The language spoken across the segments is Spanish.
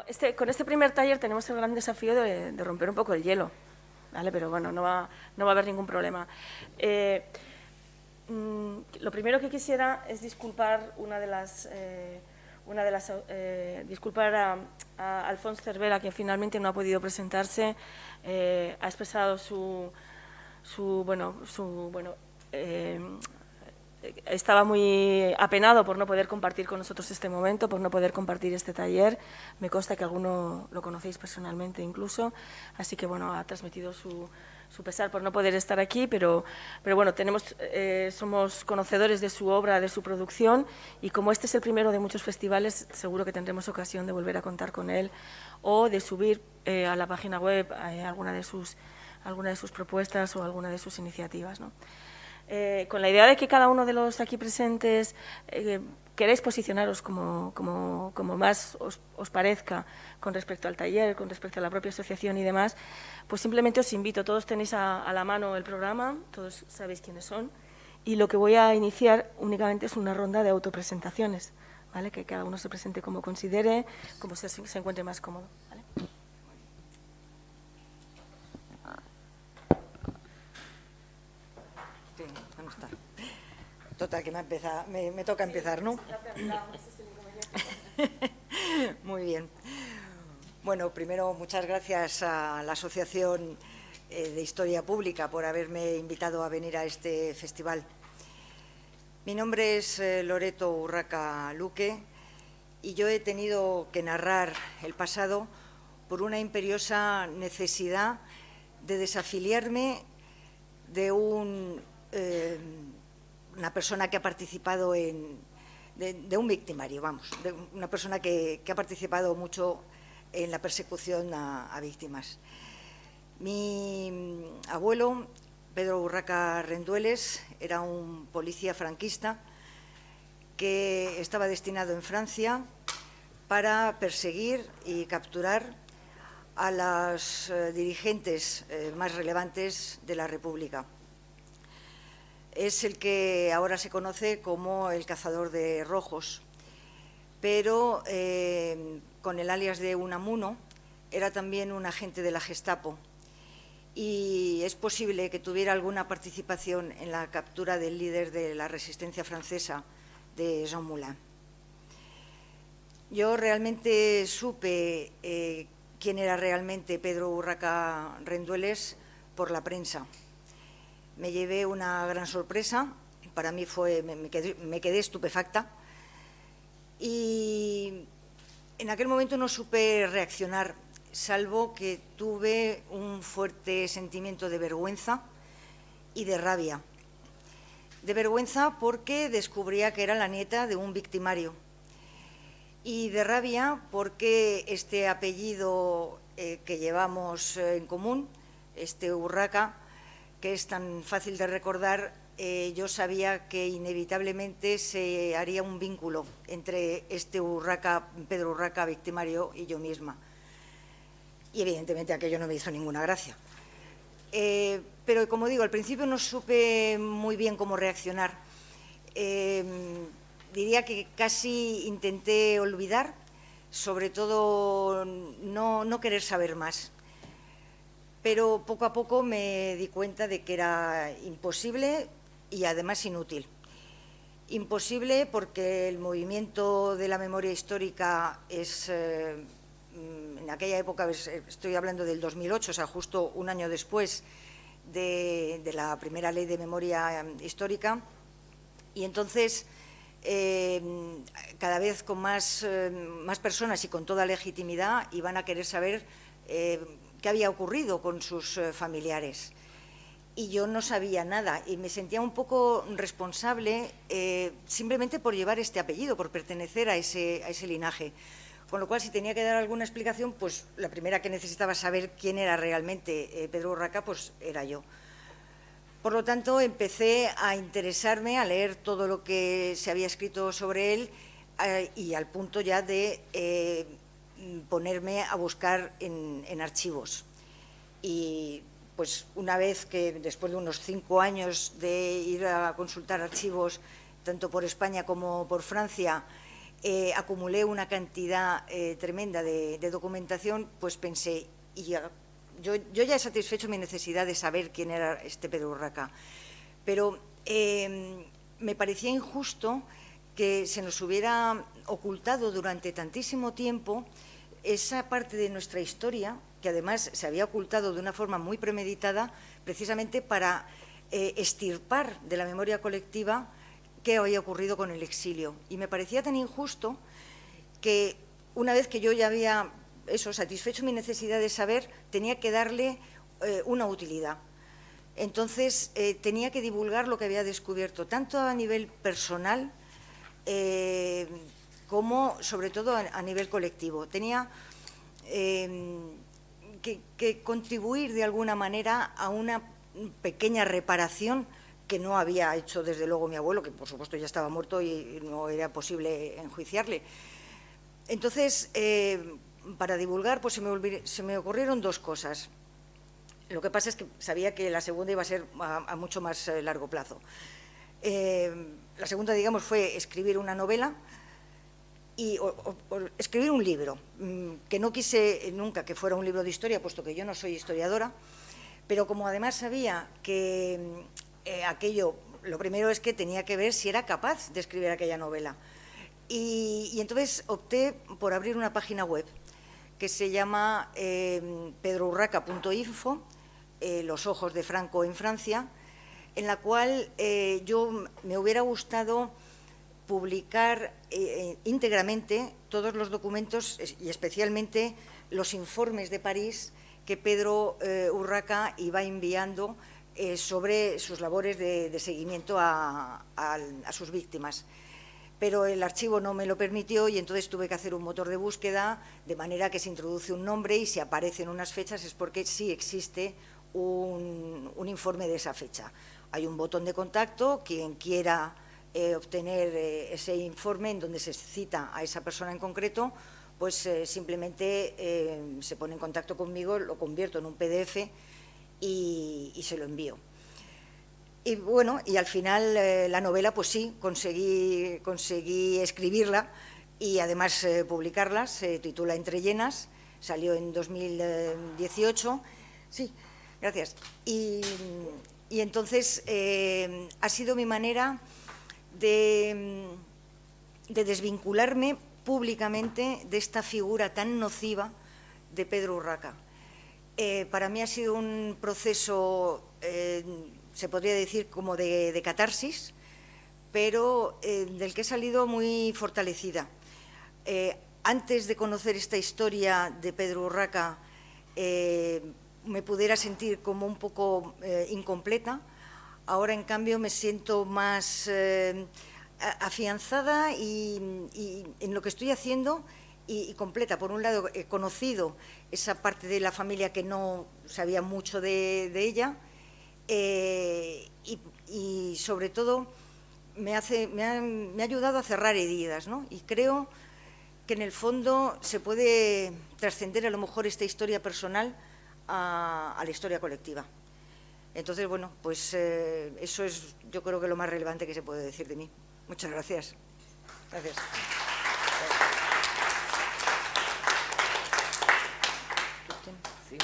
Bueno, con este primer taller tenemos el gran desafío de romper un poco el hielo, ¿vale? Pero bueno, no va a haber ningún problema. Lo primero que quisiera es disculpar disculpar a Alfons Cervera, que finalmente no ha podido presentarse. Ha expresado estaba muy apenado por no poder compartir con nosotros este momento, por no poder compartir este taller. Me consta que alguno lo conocéis personalmente incluso, así que bueno, ha transmitido su pesar por no poder estar aquí, pero bueno, somos conocedores de su obra, de su producción, y como este es el primero de muchos festivales, seguro que tendremos ocasión de volver a contar con él o de subir a la página web alguna de sus propuestas o alguna de sus iniciativas, ¿no? Con la idea de que cada uno de los aquí presentes queréis posicionaros como más os parezca con respecto al taller, con respecto a la propia asociación y demás, pues simplemente os invito, todos tenéis a la mano el programa, todos sabéis quiénes son, y lo que voy a iniciar únicamente es una ronda de autopresentaciones, ¿vale? Que cada uno se presente como considere, como se encuentre más cómodo, ¿vale? Total, que me toca empezar, ¿no? Muy bien. Bueno, primero, muchas gracias a la Asociación de Historia Pública por haberme invitado a venir a este festival. Mi nombre es Loreto Urraca Luque y yo he tenido que narrar el pasado por una imperiosa necesidad de desafiliarme de una persona que ha participado de un victimario, vamos, de una persona que ha participado mucho en la persecución a víctimas. Mi abuelo, Pedro Urraca Rendueles, era un policía franquista que estaba destinado en Francia para perseguir y capturar a los dirigentes más relevantes de la República. Es el que ahora se conoce como el cazador de rojos, pero con el alias de Unamuno era también un agente de la Gestapo y es posible que tuviera alguna participación en la captura del líder de la resistencia francesa, de Jean Moulin. Yo realmente supe quién era realmente Pedro Urraca Rendueles por la prensa. Me llevé una gran sorpresa, para mí me quedé estupefacta y en aquel momento no supe reaccionar, salvo que tuve un fuerte sentimiento de vergüenza y de rabia. De vergüenza porque descubría que era la nieta de un victimario y de rabia porque este apellido que llevamos en común, este Urraca, que es tan fácil de recordar, yo sabía que inevitablemente se haría un vínculo entre este Pedro Urraca victimario y yo misma. Y evidentemente aquello no me hizo ninguna gracia. Pero como digo, al principio no supe muy bien cómo reaccionar. Diría que casi intenté olvidar, sobre todo no querer saber más. Pero poco a poco me di cuenta de que era imposible y además inútil. Imposible porque el movimiento de la memoria histórica es, en aquella época, estoy hablando del 2008, o sea, justo un año después de la primera ley de memoria histórica, y entonces cada vez con más personas y con toda legitimidad iban a querer saber qué había ocurrido con sus familiares. Y yo no sabía nada y me sentía un poco responsable simplemente por llevar este apellido, por pertenecer a ese linaje. Con lo cual, si tenía que dar alguna explicación, pues la primera que necesitaba saber quién era realmente Pedro Urraca, pues era yo. Por lo tanto, empecé a interesarme, a leer todo lo que se había escrito sobre él y al punto ya de ponerme a buscar en archivos. Y pues una vez que, después de unos 5 años de ir a consultar archivos, tanto por España como por Francia, acumulé una cantidad tremenda de documentación, pues pensé, yo ya he satisfecho mi necesidad de saber quién era este Pedro Urraca, pero me parecía injusto que se nos hubiera ocultado durante tantísimo tiempo esa parte de nuestra historia, que además se había ocultado de una forma muy premeditada, precisamente para extirpar de la memoria colectiva qué había ocurrido con el exilio. Y me parecía tan injusto que una vez que yo ya había satisfecho mi necesidad de saber, tenía que darle una utilidad. Entonces, tenía que divulgar lo que había descubierto, tanto a nivel personal como, sobre todo, a nivel colectivo. Tenía que contribuir de alguna manera a una pequeña reparación que no había hecho, desde luego, mi abuelo, que por supuesto ya estaba muerto y no era posible enjuiciarle. Entonces, para divulgar, pues se me ocurrieron dos cosas. Lo que pasa es que sabía que la segunda iba a ser a mucho más largo plazo. La segunda, digamos, fue escribir una novela o escribir un libro, que no quise nunca que fuera un libro de historia, puesto que yo no soy historiadora, pero como además sabía que aquello, lo primero es que tenía que ver si era capaz de escribir aquella novela. Y entonces opté por abrir una página web que se llama pedrourraca.info, Los ojos de Franco en Francia, en la cual me hubiera gustado publicar íntegramente todos los documentos y especialmente los informes de París que Pedro Urraca iba enviando sobre sus labores de seguimiento a sus víctimas. Pero el archivo no me lo permitió y entonces tuve que hacer un motor de búsqueda, de manera que se introduce un nombre y si aparecen unas fechas es porque sí existe un informe de esa fecha. Hay un botón de contacto, quien quiera obtener ese informe en donde se cita a esa persona en concreto, pues simplemente se pone en contacto conmigo, lo convierto en un PDF y se lo envío. Y bueno, y al final la novela, pues sí, conseguí escribirla y además publicarla. Se titula Entre llenas, salió en 2018. Sí, gracias. Y entonces ha sido mi manera de desvincularme públicamente de esta figura tan nociva de Pedro Urraca. Para mí ha sido un proceso, se podría decir, como de catarsis, pero del que he salido muy fortalecida. Antes de conocer esta historia de Pedro Urraca, me pudiera sentir como un poco incompleta. Ahora, en cambio, me siento más afianzada y en lo que estoy haciendo y completa. Por un lado, he conocido esa parte de la familia que no sabía mucho de ella y sobre todo, me ha ayudado a cerrar heridas, ¿no? Y creo que en el fondo se puede trascender a lo mejor esta historia personal a la historia colectiva. Entonces, bueno, pues eso es, yo creo que lo más relevante que se puede decir de mí. Muchas gracias. Gracias. Sí.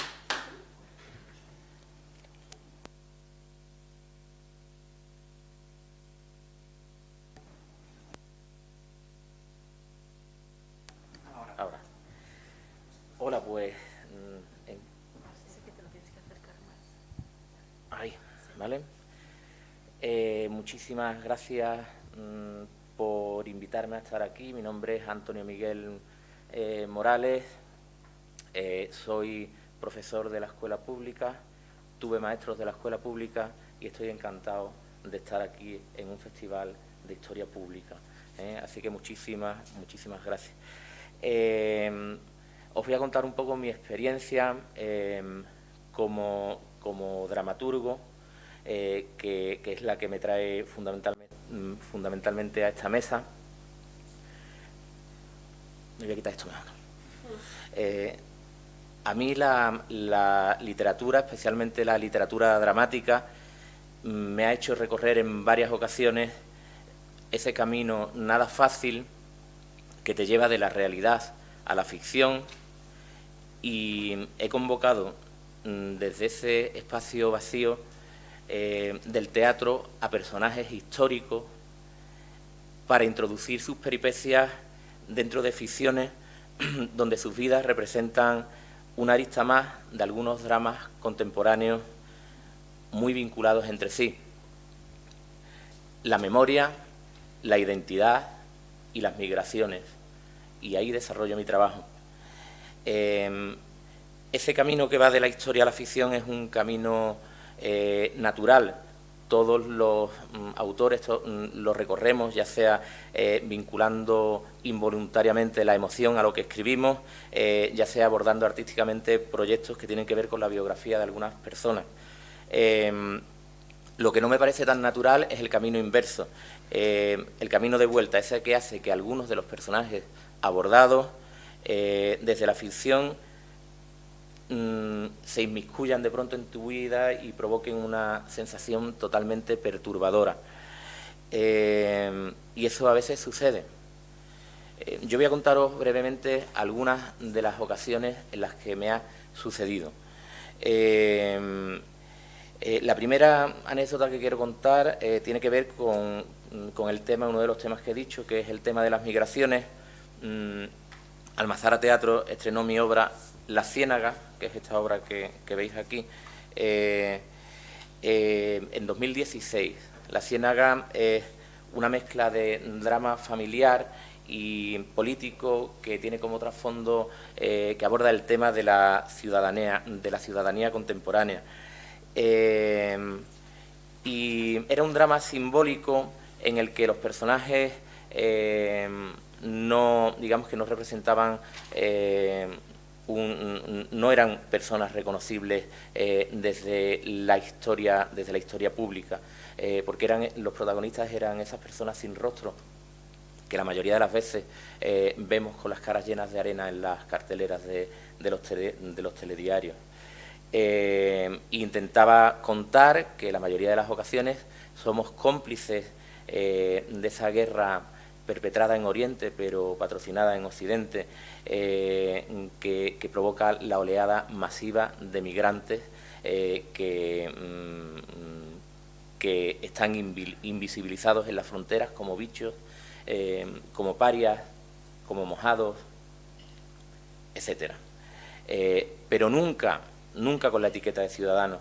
Ahora. Hola, pues... Ahí, ¿vale? Muchísimas gracias por invitarme a estar aquí. Mi nombre es Antonio Miguel Morales. Soy profesor de la escuela pública, tuve maestros de la escuela pública y estoy encantado de estar aquí en un festival de historia pública. Así que muchísimas gracias. Os voy a contar un poco mi experiencia como dramaturgo, que es la que me trae fundamentalmente a esta mesa. Me voy a quitar esto mejor. A mí la literatura, especialmente la literatura dramática, me ha hecho recorrer en varias ocasiones ese camino nada fácil que te lleva de la realidad a la ficción, y he convocado desde ese espacio vacío del teatro a personajes históricos para introducir sus peripecias dentro de ficciones donde sus vidas representan una arista más de algunos dramas contemporáneos muy vinculados entre sí. La memoria, la identidad y las migraciones. Y ahí desarrollo mi trabajo. Ese camino que va de la historia a la ficción es un camino natural. Todos los autores lo recorremos, ya sea vinculando involuntariamente la emoción a lo que escribimos, ya sea abordando artísticamente proyectos que tienen que ver con la biografía de algunas personas. Lo que no me parece tan natural es el camino inverso, el camino de vuelta, ese que hace que algunos de los personajes abordados desde la ficción se inmiscuyan de pronto en tu vida y provoquen una sensación totalmente perturbadora. Y eso a veces sucede. Yo voy a contaros brevemente algunas de las ocasiones en las que me ha sucedido. La primera anécdota que quiero contar tiene que ver con el tema, uno de los temas que he dicho, que es el tema de las migraciones. Almazara Teatro estrenó mi obra La Ciénaga, que es esta obra que veis aquí, en 2016. La Ciénaga es una mezcla de drama familiar y político que tiene como trasfondo que aborda el tema de la ciudadanía contemporánea. Y era un drama simbólico en el que los personajes no representaban, no eran personas reconocibles desde la historia pública, porque los protagonistas eran esas personas sin rostro que la mayoría de las veces vemos con las caras llenas de arena en las carteleras de los telediarios. Intentaba contar que la mayoría de las ocasiones somos cómplices de esa guerra perpetrada en Oriente, pero patrocinada en Occidente, que provoca la oleada masiva de migrantes que están invisibilizados en las fronteras como bichos, como parias, como mojados, etcétera. Pero nunca con la etiqueta de ciudadanos.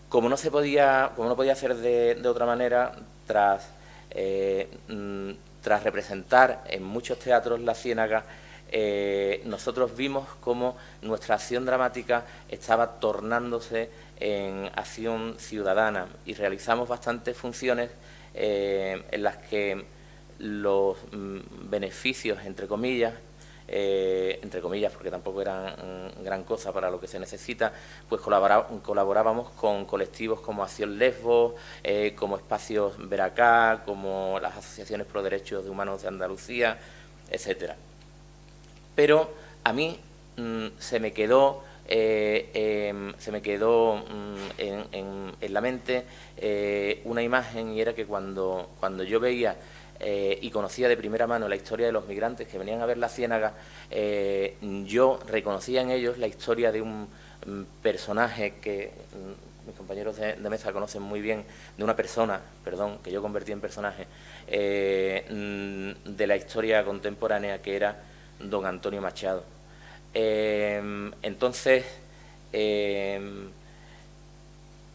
Como no podía ser de otra manera, tras representar en muchos teatros La Ciénaga, nosotros vimos cómo nuestra acción dramática estaba tornándose en acción ciudadana y realizamos bastantes funciones en las que los beneficios, entre comillas, porque tampoco eran gran cosa para lo que se necesita, pues colaborábamos con colectivos como Acción Lesbos, como Espacios Veracá, como las asociaciones pro derechos humanos de Andalucía, etcétera. Pero a mí se me quedó en la mente una imagen, y era que cuando yo veía y conocía de primera mano la historia de los migrantes que venían a ver La Ciénaga, yo reconocía en ellos la historia de un personaje que mis compañeros de mesa conocen muy bien, de una persona, que yo convertí en personaje, de la historia contemporánea, que era don Antonio Machado. Entonces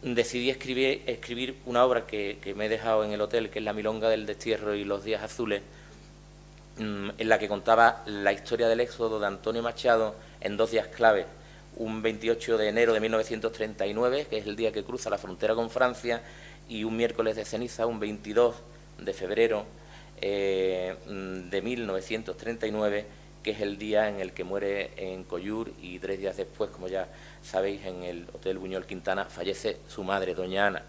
decidí escribir una obra que me he dejado en el hotel, que es La Milonga del Destierro y los Días Azules, en la que contaba la historia del éxodo de Antonio Machado en 2 días clave: un 28 de enero de 1939, que es el día que cruza la frontera con Francia, y un miércoles de ceniza, un 22 de febrero de 1939, que es el día en el que muere en Collur, y 3 días después, como ya sabéis, en el Hotel Buñol Quintana fallece su madre, doña Ana.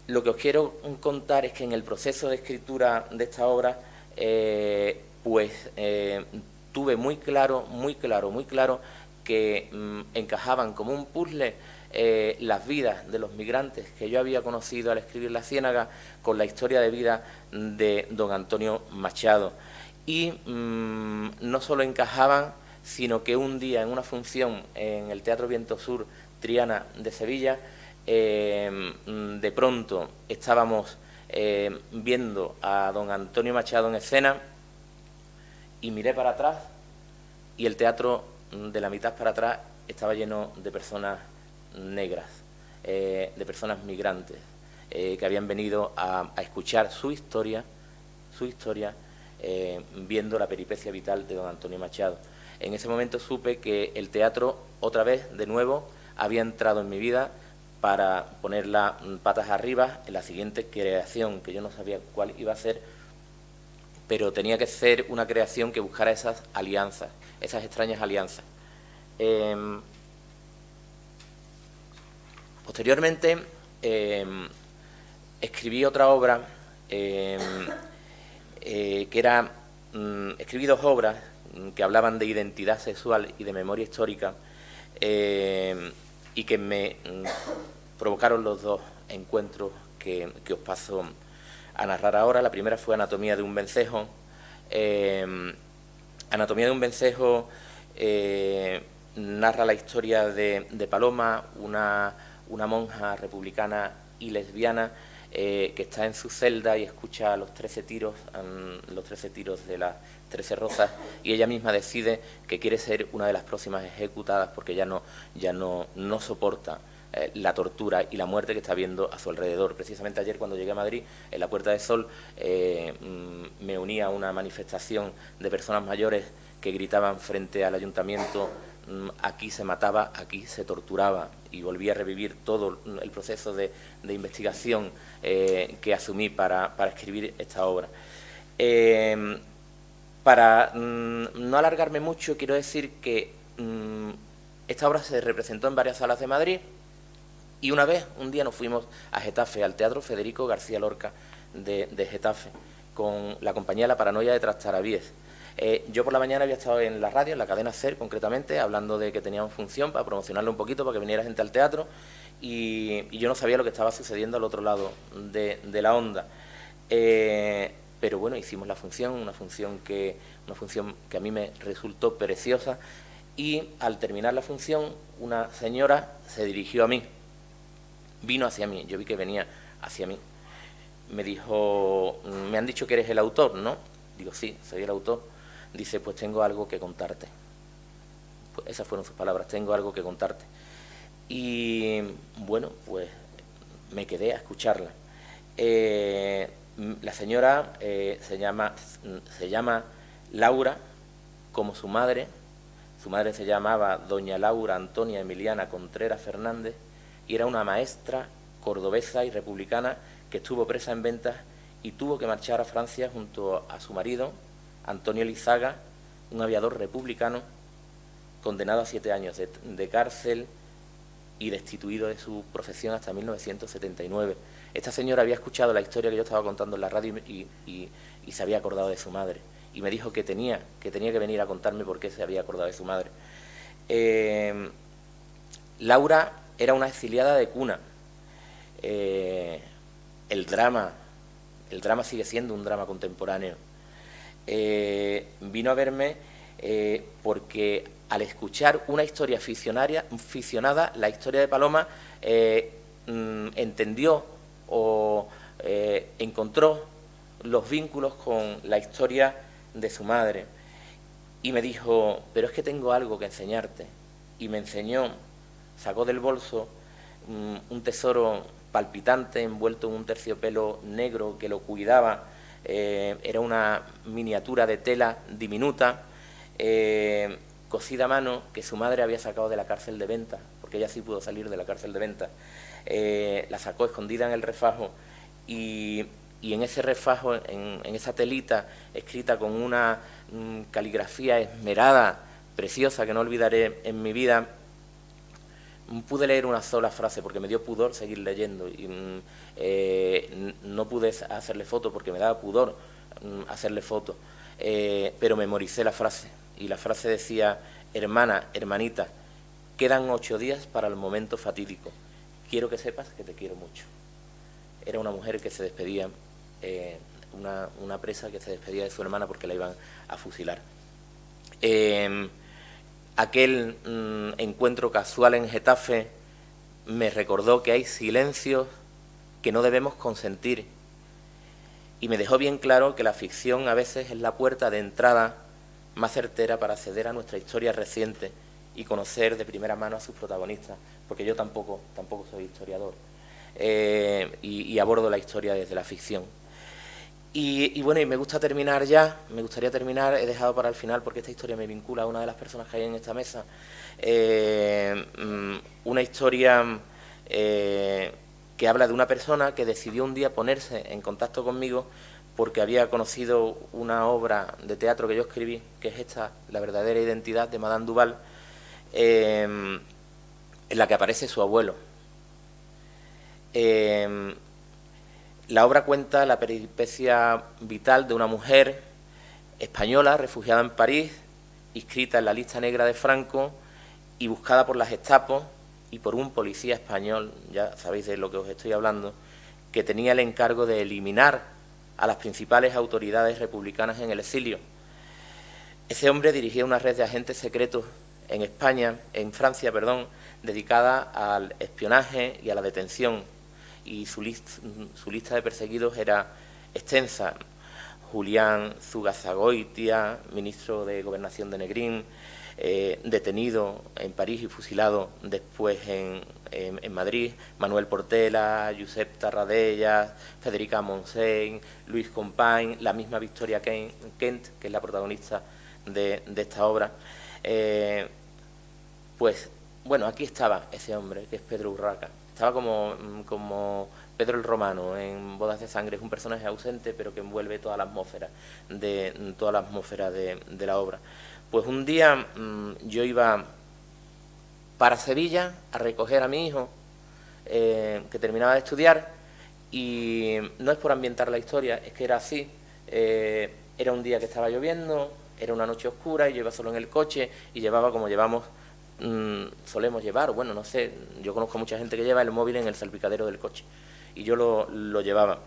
Lo que os quiero contar es que en el proceso de escritura de esta obra, tuve muy claro que encajaban como un puzzle las vidas de los migrantes que yo había conocido al escribir La Ciénaga con la historia de vida de don Antonio Machado. Y no solo encajaban, sino que un día en una función en el Teatro Viento Sur Triana de Sevilla, de pronto estábamos viendo a don Antonio Machado en escena y miré para atrás y el teatro de la mitad para atrás estaba lleno de personas negras, de personas migrantes que habían venido a escuchar su historia, viendo la peripecia vital de don Antonio Machado. En ese momento supe que el teatro, otra vez, de nuevo, había entrado en mi vida para poner las patas arriba en la siguiente creación, que yo no sabía cuál iba a ser, pero tenía que ser una creación que buscara esas alianzas, esas extrañas alianzas. Posteriormente, escribí otra obra, escribí dos obras que hablaban de identidad sexual y de memoria histórica, y que me provocaron los dos encuentros que os paso a narrar ahora. La primera fue Anatomía de un vencejo. Anatomía de un vencejo narra la historia de Paloma, una monja republicana y lesbiana que está en su celda y escucha los 13 tiros de las 13 rosas, y ella misma decide que quiere ser una de las próximas ejecutadas porque ya no soporta la tortura y la muerte que está viendo a su alrededor. Precisamente ayer, cuando llegué a Madrid, en la Puerta del Sol, me uní a una manifestación de personas mayores que gritaban frente al ayuntamiento: aquí se mataba, aquí se torturaba, y volví a revivir todo el proceso de investigación que asumí para escribir esta obra. Para no alargarme mucho, quiero decir que esta obra se representó en varias salas de Madrid, y un día nos fuimos a Getafe, al Teatro Federico García Lorca de Getafe, con la compañía La Paranoia de Trastarabíes. Yo por la mañana había estado en la radio, en la cadena SER concretamente, hablando de que teníamos función para promocionarlo un poquito, para que viniera gente al teatro, y yo no sabía lo que estaba sucediendo al otro lado de la onda. Pero bueno, hicimos la función, una función que a mí me resultó preciosa, y al terminar la función una señora se dirigió a mí, vino hacia mí, yo vi que venía hacia mí. Me dijo: me han dicho que eres el autor, ¿no? Digo: sí, soy el autor. Dice: pues tengo algo que contarte. Pues esas fueron sus palabras: tengo algo que contarte. Y bueno, pues me quedé a escucharla. La señora se llama Laura, como su madre. Su madre se llamaba doña Laura Antonia Emiliana Contreras Fernández, y era una maestra cordobesa y republicana que estuvo presa en Ventas y tuvo que marchar a Francia junto a su marido, Antonio Lizaga, un aviador republicano condenado a 7 años de cárcel y destituido de su profesión hasta 1979. Esta señora había escuchado la historia que yo estaba contando en la radio y se había acordado de su madre, y me dijo que tenía que venir a contarme por qué se había acordado de su madre. Laura era una exiliada de cuna. El drama sigue siendo un drama contemporáneo. Vino a verme porque al escuchar una historia ficcionada, la historia de Paloma, entendió o encontró los vínculos con la historia de su madre, y me dijo: pero es que tengo algo que enseñarte. Y me enseñó, sacó del bolso un tesoro palpitante envuelto en un terciopelo negro que lo cuidaba. Era una miniatura de tela diminuta, cosida a mano, que su madre había sacado de la cárcel de Ventas, porque ella sí pudo salir de la cárcel de Ventas. La sacó escondida en el refajo, y en ese refajo, en esa telita escrita con una caligrafía esmerada, preciosa, que no olvidaré en mi vida, pude leer una sola frase porque me dio pudor seguir leyendo, y no pude hacerle foto porque me daba pudor hacerle foto, pero memoricé la frase, y la frase decía: hermana, hermanita, quedan 8 días para el momento fatídico. Quiero que sepas que te quiero mucho. Era una mujer que se despedía, una presa que se despedía de su hermana porque la iban a fusilar. Aquel encuentro casual en Getafe me recordó que hay silencios que no debemos consentir, y me dejó bien claro que la ficción a veces es la puerta de entrada más certera para acceder a nuestra historia reciente y conocer de primera mano a sus protagonistas, porque yo tampoco soy historiador, y abordo la historia desde la ficción. Y bueno, y me gustaría terminar, he dejado para el final porque esta historia me vincula a una de las personas que hay en esta mesa, una historia que habla de una persona que decidió un día ponerse en contacto conmigo porque había conocido una obra de teatro que yo escribí, que es esta, La verdadera identidad, de Madame Duval, en la que aparece su abuelo. La obra cuenta la peripecia vital de una mujer española refugiada en París, inscrita en la lista negra de Franco y buscada por la Gestapo y por un policía español, ya sabéis de lo que os estoy hablando, que tenía el encargo de eliminar a las principales autoridades republicanas en el exilio. Ese hombre dirigía una red de agentes secretos en Francia, dedicada al espionaje y a la detención, y su lista de perseguidos era extensa. Julián Zugazagoitia, ministro de Gobernación de Negrín, detenido en París y fusilado después en Madrid, Manuel Portela, Josep Tarradellas, Federica Montseny, Luis Companys, la misma Victoria Kent, que es la protagonista de esta obra. Pues bueno, aquí estaba ese hombre, que es Pedro Urraca. Estaba como Pedro el Romano en Bodas de Sangre. Es un personaje ausente, pero que envuelve toda la atmósfera de la obra. Pues un día yo iba para Sevilla a recoger a mi hijo, que terminaba de estudiar, y no es por ambientar la historia, es que era así. Era un día que estaba lloviendo, era una noche oscura, y yo iba solo en el coche y llevaba, como solemos llevar, bueno, no sé, yo conozco a mucha gente que lleva el móvil en el salpicadero del coche, y yo lo llevaba.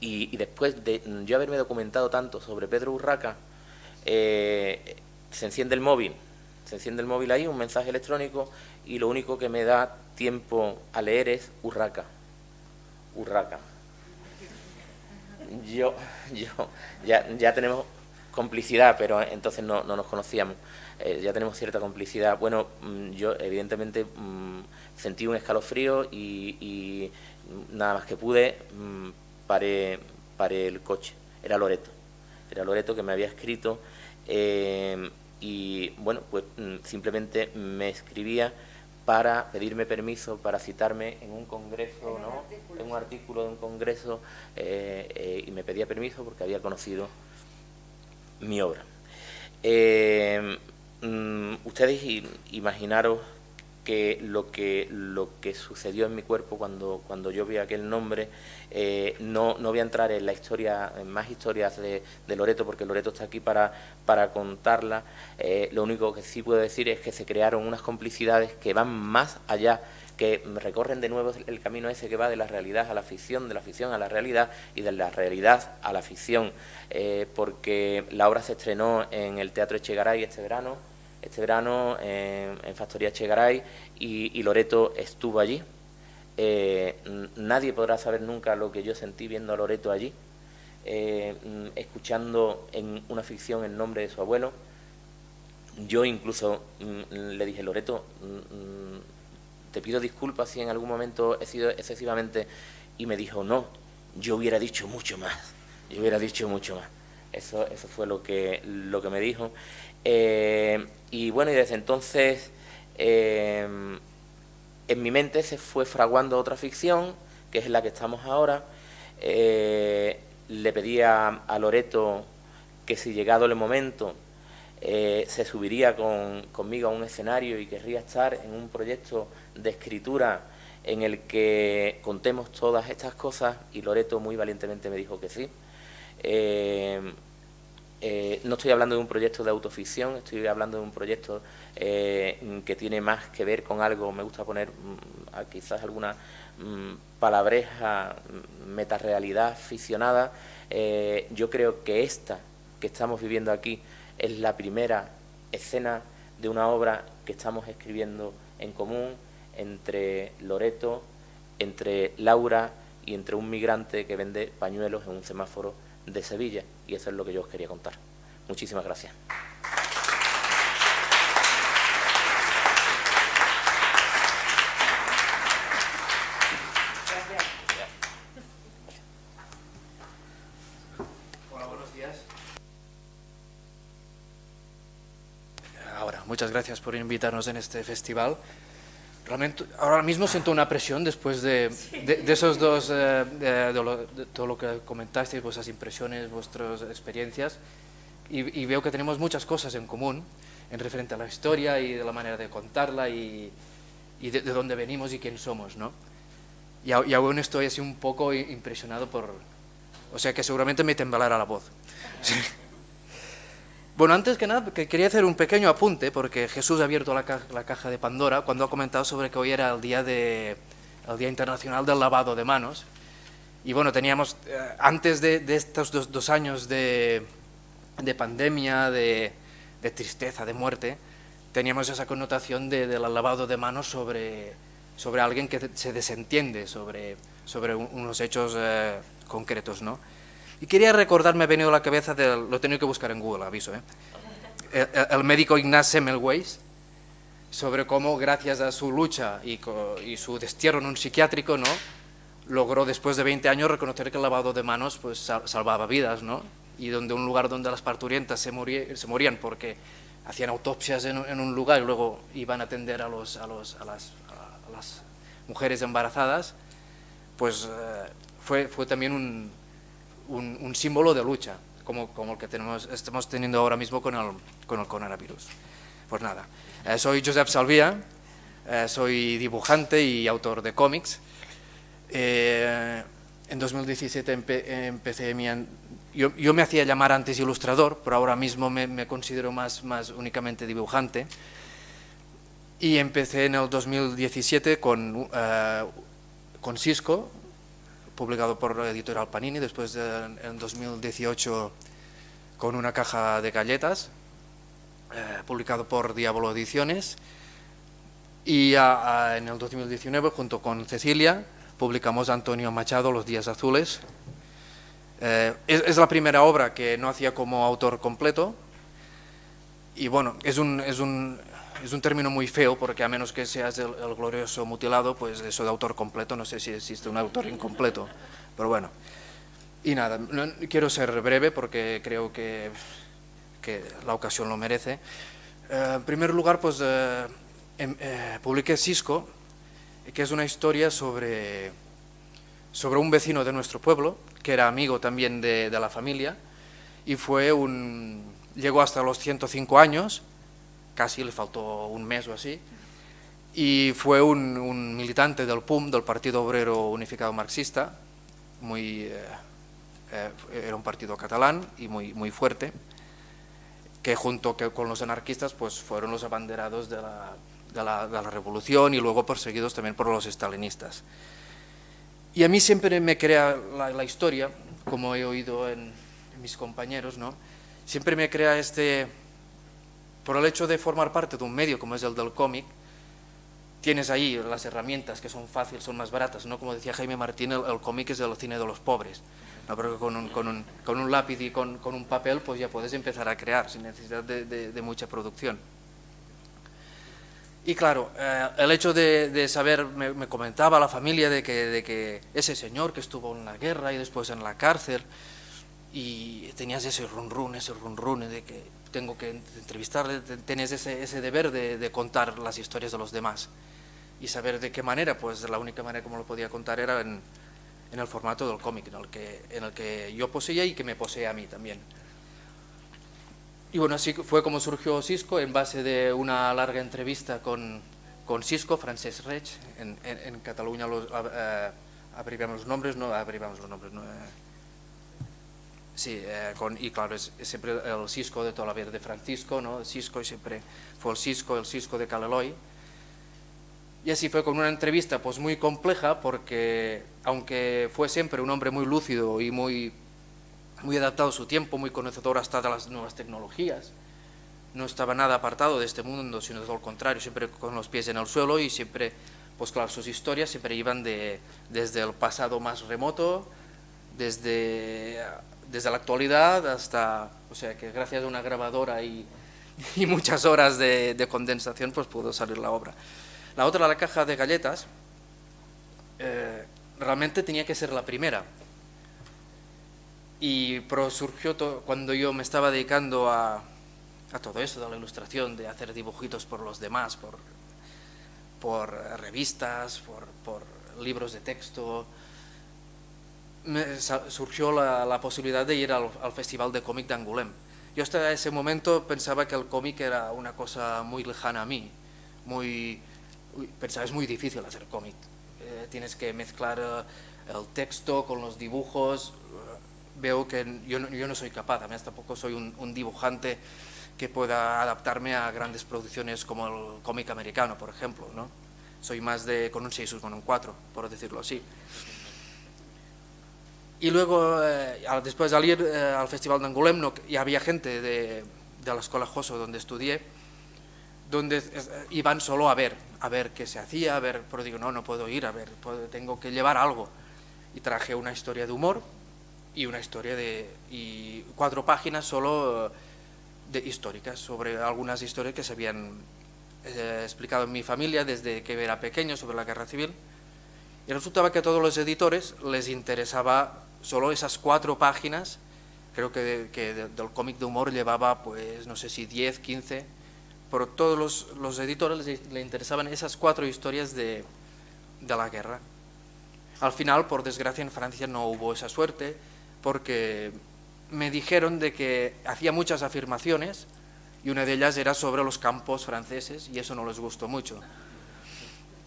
Y después de yo haberme documentado tanto sobre Pedro Urraca, se enciende el móvil ahí, un mensaje electrónico, y lo único que me da tiempo a leer es Urraca. Ya tenemos complicidad, pero entonces no nos conocíamos. Ya tenemos cierta complicidad. Bueno, yo evidentemente sentí un escalofrío y nada más que pude, paré el coche. Era Loreto que me había escrito, y bueno, pues simplemente me escribía para pedirme permiso para citarme en un congreso, ¿no? En un artículo de un congreso, y me pedía permiso porque había conocido mi obra. Ustedes imaginaros que lo que sucedió en mi cuerpo cuando yo vi aquel nombre, no voy a entrar en más historias de Loreto, porque Loreto está aquí para contarla. Lo único que sí puedo decir es que se crearon unas complicidades que van más allá, que recorren de nuevo el camino ese que va de la realidad a la ficción, de la ficción a la realidad y de la realidad a la ficción, porque la obra se estrenó en el Teatro Echegaray este verano en Factoría Echegaray, y Loreto estuvo allí. Nadie podrá saber nunca lo que yo sentí viendo a Loreto allí, escuchando en una ficción el nombre de su abuelo. Yo incluso le dije: Loreto, te pido disculpas si en algún momento he sido excesivamente... Y me dijo: no, yo hubiera dicho mucho más. Eso fue lo que me dijo. Y bueno, y desde entonces en mi mente se fue fraguando otra ficción, que es la que estamos ahora. Le pedía a Loreto que, si llegado el momento, se subiría conmigo a un escenario y querría estar en un proyecto de escritura en el que contemos todas estas cosas, y Loreto muy valientemente me dijo que sí. no estoy hablando de un proyecto de autoficción, estoy hablando de un proyecto que tiene más que ver con algo, me gusta poner quizás alguna palabreja, metarealidad ficcionada. Yo creo que esta que estamos viviendo aquí es la primera escena de una obra que estamos escribiendo en común entre Loreto, entre Laura y entre un migrante que vende pañuelos en un semáforo de Sevilla, y eso es lo que yo os quería contar. Muchísimas gracias. Hola, buenos días. Muchas gracias por invitarnos en este festival. Realmente, ahora mismo siento una presión después de esos dos, de todo lo que comentasteis, vuestras impresiones, vuestras experiencias, y veo que tenemos muchas cosas en común en referente a la historia y de la manera de contarla y de dónde venimos y quién somos, ¿no? Y aún estoy así un poco impresionado por... O sea que seguramente me temblará la voz. Bueno, antes que nada, quería hacer un pequeño apunte, porque Jesús ha abierto la caja de Pandora cuando ha comentado sobre que hoy era el Día Internacional del Lavado de Manos. Y bueno, teníamos, antes de estos dos años de pandemia, de tristeza, de muerte, teníamos esa connotación del lavado de manos sobre alguien que se desentiende sobre unos hechos concretos, ¿no? Y quería recordar, me ha venido a la cabeza, lo he tenido que buscar en Google, aviso, el médico Ignaz Semmelweis, sobre cómo gracias a su lucha y su destierro en un psiquiátrico, ¿no?, logró después de 20 años reconocer que el lavado de manos pues salvaba vidas, ¿no? Y donde un lugar donde las parturientas se morían porque hacían autopsias en un lugar y luego iban a atender a las mujeres embarazadas, pues fue también un símbolo de lucha, como el que estamos teniendo ahora mismo con el coronavirus. Pues nada, soy Josep Salvia, soy dibujante y autor de cómics. En 2017 empecé yo me hacía llamar antes ilustrador, pero ahora mismo me considero más únicamente dibujante. Y empecé en el 2017 con Cisco, publicado por la editorial Panini, después en 2018 con Una caja de galletas, publicado por Diablo Ediciones, y en el 2019 junto con Cecilia publicamos Antonio Machado, Los días azules. Es la primera obra que no hacía como autor completo, y bueno, es un término muy feo, porque a menos que seas el glorioso mutilado, pues eso de autor completo, no sé si existe un autor incompleto, pero bueno. Y nada, no, quiero ser breve porque creo que la ocasión lo merece. En primer lugar, pues publiqué Cisco, que es una historia sobre un vecino de nuestro pueblo, que era amigo también de la familia, y llegó hasta los 105 años, casi le faltó un mes o así, y fue un militante del PUM, del Partido Obrero Unificado Marxista, era un partido catalán y muy fuerte, que junto con los anarquistas pues fueron los abanderados de la revolución y luego perseguidos también por los estalinistas. Y a mí siempre me crea la historia, como he oído en mis compañeros, ¿no?, siempre me crea por el hecho de formar parte de un medio como es el del cómic, tienes ahí las herramientas que son fáciles, son más baratas, ¿no? Como decía Jaime Martín, el cómic es el cine de los pobres, ¿no? Pero con un lápiz y con un papel pues ya puedes empezar a crear sin necesidad de mucha producción. Y claro, el hecho de saber, me comentaba la familia de que ese señor que estuvo en la guerra y después en la cárcel, y tenías ese run run de que tengo que entrevistarle, tenés ese deber de contar las historias de los demás y saber de qué manera. Pues la única manera como lo podía contar era en el formato del cómic, en el que yo poseía y que me poseía a mí también. Y bueno, así fue como surgió Cisco, en base de una larga entrevista con Cisco, Francesc Reig. En Cataluña abreviamos los nombres, no. Sí, y claro, es siempre el Cisco de toda la vida de Francisco, ¿no? El Cisco, y siempre fue el Cisco de Caleloi. Y así fue con una entrevista pues muy compleja, porque aunque fue siempre un hombre muy lúcido y muy adaptado a su tiempo, muy conocedor hasta de las nuevas tecnologías, no estaba nada apartado de este mundo, sino todo lo contrario, siempre con los pies en el suelo, y siempre, pues claro, sus historias siempre iban desde el pasado más remoto, desde la actualidad hasta, o sea, que gracias a una grabadora y muchas horas de condensación, pues pudo salir la obra. La otra, la caja de galletas, realmente tenía que ser la primera, pero surgió cuando yo me estaba dedicando a todo eso de la ilustración, de hacer dibujitos por los demás, por revistas, por libros de texto. Surgió la posibilidad de ir al Festival de Cómic de Angoulême. Yo hasta ese momento pensaba que el cómic era una cosa muy lejana a mí, pensaba, es muy difícil hacer cómic, tienes que mezclar el texto con los dibujos. Veo que yo no soy capaz, además tampoco soy un dibujante que pueda adaptarme a grandes producciones como el cómic americano, por ejemplo, ¿no? Soy más con un 6 o con un 4, por decirlo así. Y luego, después de ir al Festival de Angoulême, ya había gente de la Escuela Joso donde estudié, donde iban solo a ver qué se hacía, pero digo, no puedo ir, tengo que llevar algo. Y traje una historia de humor y una historia y 4 páginas solo históricas, sobre algunas historias que se habían explicado en mi familia desde que era pequeño sobre la Guerra Civil. Y resultaba que a todos los editores les interesaba solo esas 4 páginas. Creo que del cómic de humor llevaba, pues, no sé si 10, 15, pero todos los editores les interesaban esas 4 historias de la guerra. Al final, por desgracia, en Francia no hubo esa suerte, porque me dijeron de que hacía muchas afirmaciones y una de ellas era sobre los campos franceses, y eso no les gustó mucho.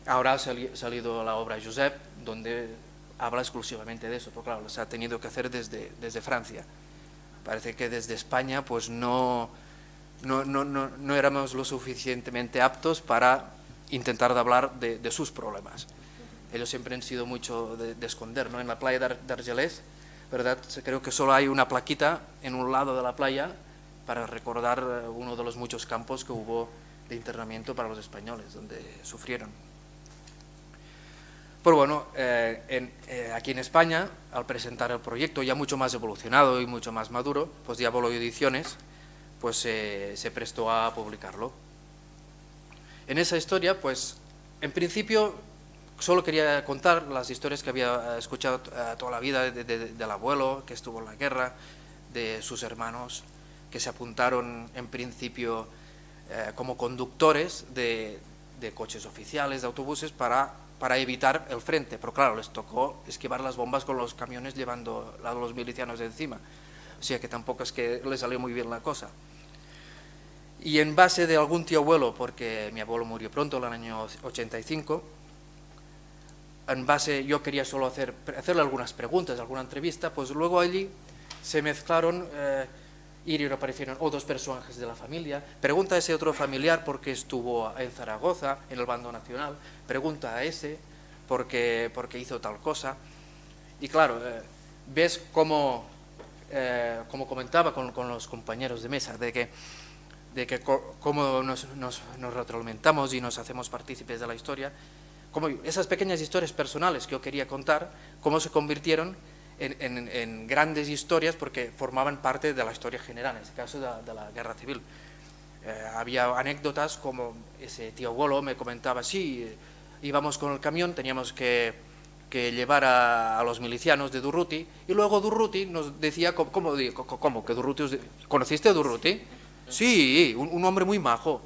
Ahora ha salido la obra Josep, donde habla exclusivamente de eso, pero claro, se ha tenido que hacer desde Francia. Parece que desde España pues no éramos lo suficientemente aptos para intentar hablar de sus problemas. Ellos siempre han sido mucho de esconder, ¿no? En la playa d'Argelès, ¿verdad? Creo que solo hay una plaquita en un lado de la playa para recordar uno de los muchos campos que hubo de internamiento para los españoles, donde sufrieron. Pero bueno, aquí en España, al presentar el proyecto ya mucho más evolucionado y mucho más maduro, pues Diabolo Ediciones pues, se prestó a publicarlo. En esa historia, pues, en principio, solo quería contar las historias que había escuchado toda la vida del abuelo, que estuvo en la guerra, de sus hermanos, que se apuntaron en principio como conductores de coches oficiales, de autobuses, para evitar el frente, pero claro, les tocó esquivar las bombas con los camiones llevando a los milicianos de encima, o sea que tampoco es que les salió muy bien la cosa. Y en base de algún tío abuelo, porque mi abuelo murió pronto, en el año 85, en base, yo quería solo hacerle algunas preguntas, alguna entrevista, pues luego allí se mezclaron y aparecieron otros personajes de la familia. Pregunta a ese otro familiar por qué estuvo en Zaragoza, en el bando nacional. Pregunta a ese por qué hizo tal cosa. Y claro, ves como comentaba con los compañeros de mesa, de que cómo nos retroalimentamos y nos hacemos partícipes de la historia, como esas pequeñas historias personales que yo quería contar, cómo se convirtieron en grandes historias porque formaban parte de la historia general, en este caso de la Guerra Civil. Había anécdotas como ese tío abuelo me comentaba, sí, íbamos con el camión, teníamos que llevar a los milicianos de Durruti, y luego Durruti nos decía, ¿cómo que Durruti? ¿Conociste a Durruti? Sí, un hombre muy majo,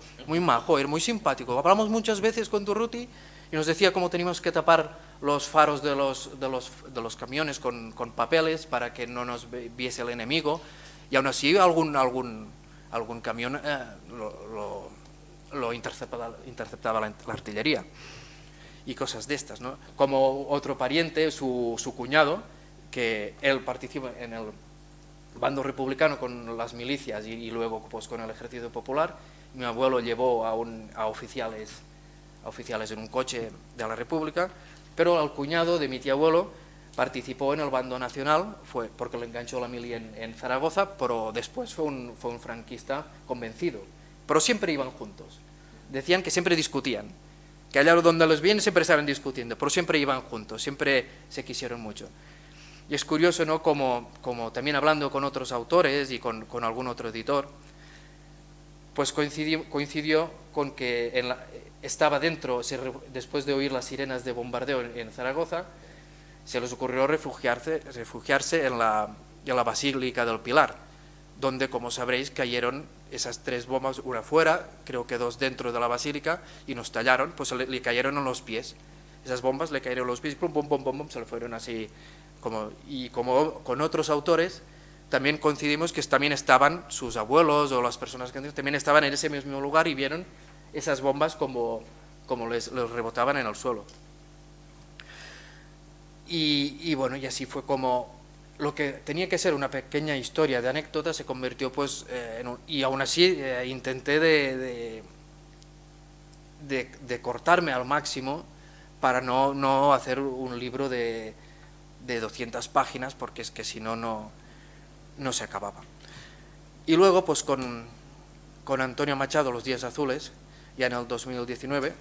era muy simpático. Hablamos muchas veces con Durruti y nos decía cómo teníamos que tapar los faros de los camiones con papeles para que no nos viese el enemigo, y aún así algún camión lo interceptaba la artillería y cosas de estas, ¿no? Como otro pariente, su cuñado, que él participa en bando republicano con las milicias y luego pues con el ejército popular. Mi abuelo llevó a oficiales en un coche de la República, pero el cuñado de mi tío abuelo participó en el bando nacional, fue porque le enganchó la mili en Zaragoza, pero después fue un franquista convencido. Pero siempre iban juntos. Decían que siempre discutían, que allá donde los vienen siempre estaban discutiendo, pero siempre iban juntos, siempre se quisieron mucho. Y es curioso, ¿no?, como también hablando con otros autores y con algún otro editor, pues coincidió con que estaba dentro, después de oír las sirenas de bombardeo en Zaragoza, se les ocurrió refugiarse en la Basílica del Pilar, donde, como sabréis, cayeron esas 3 bombas, una fuera, creo que 2 dentro de la basílica, y nos tallaron, pues le cayeron en los pies. Esas bombas le cayeron en los pies, pum, pum, pum, pum, pum, se le fueron así. Y como con otros autores, también coincidimos que también estaban sus abuelos o las personas que también estaban en ese mismo lugar y vieron esas bombas como les rebotaban en el suelo. Y bueno, y así fue como lo que tenía que ser una pequeña historia de anécdota se convirtió pues y aún así intenté de cortarme al máximo para no hacer un libro de 200 páginas, porque es que si no se acababa. Y luego pues con Antonio Machado, Los días azules, ya en el 2019,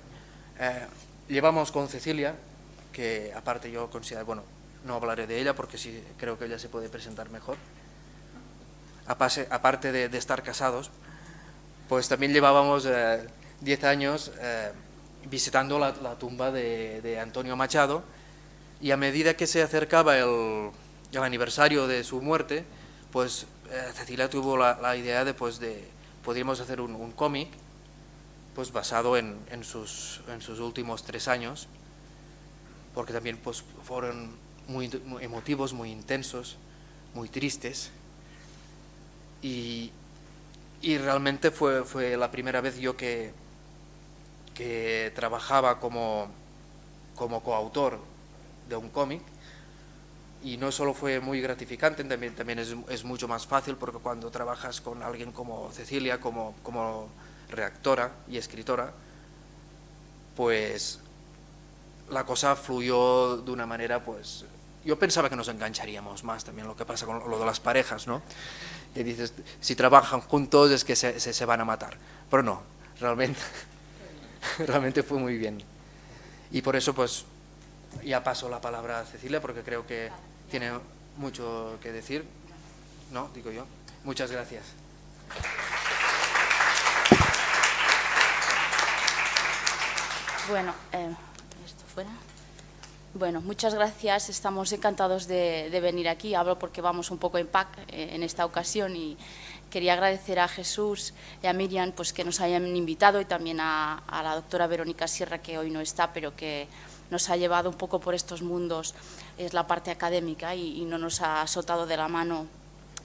llevamos con Cecilia, que aparte yo considero, bueno, no hablaré de ella porque sí creo que ella se puede presentar mejor. Aparte de estar casados, pues también llevábamos 10 años visitando la tumba de Antonio Machado, y a medida que se acercaba el aniversario de su muerte, pues Cecilia tuvo la idea de podríamos hacer un cómic pues basado en sus últimos 3 años, porque también pues fueron muy emotivos, muy intensos, muy tristes, y realmente fue la primera vez yo que trabajaba como coautor de un cómic, y no solo fue muy gratificante, también es mucho más fácil, porque cuando trabajas con alguien como Cecilia, como redactora y escritora, pues la cosa fluyó de una manera, pues yo pensaba que nos engancharíamos más, también lo que pasa con lo de las parejas, ¿no? Que dices, si trabajan juntos es que se van a matar, pero no, realmente fue muy bien. Y por eso pues ya paso la palabra a Cecilia, porque creo que tiene mucho que decir, ¿no? Digo yo. Muchas gracias. Bueno, esto fuera. Bueno, muchas gracias. Estamos encantados de venir aquí. Hablo porque vamos un poco en pack en esta ocasión, y quería agradecer a Jesús y a Miriam pues que nos hayan invitado, y también a la doctora Verónica Sierra, que hoy no está, pero que nos ha llevado un poco por estos mundos, es la parte académica, y no nos ha soltado de la mano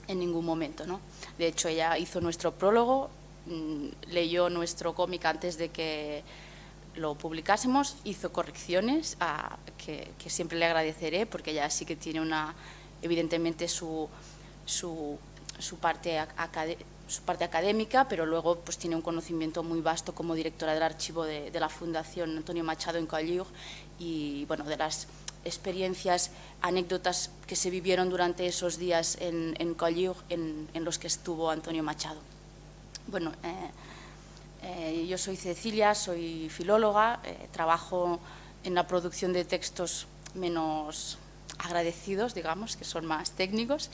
en ningún momento, ¿no? De hecho, ella hizo nuestro prólogo, leyó nuestro cómic antes de que lo publicásemos, hizo correcciones que siempre le agradeceré, porque ella sí que tiene evidentemente su parte académica, pero luego pues tiene un conocimiento muy vasto como directora del archivo de la Fundación Antonio Machado en Collioure, y bueno, de las experiencias, anécdotas que se vivieron durante esos días en Collioure en los que estuvo Antonio Machado. Bueno, yo soy Cecilia, soy filóloga, trabajo en la producción de textos menos agradecidos, digamos, que son más técnicos,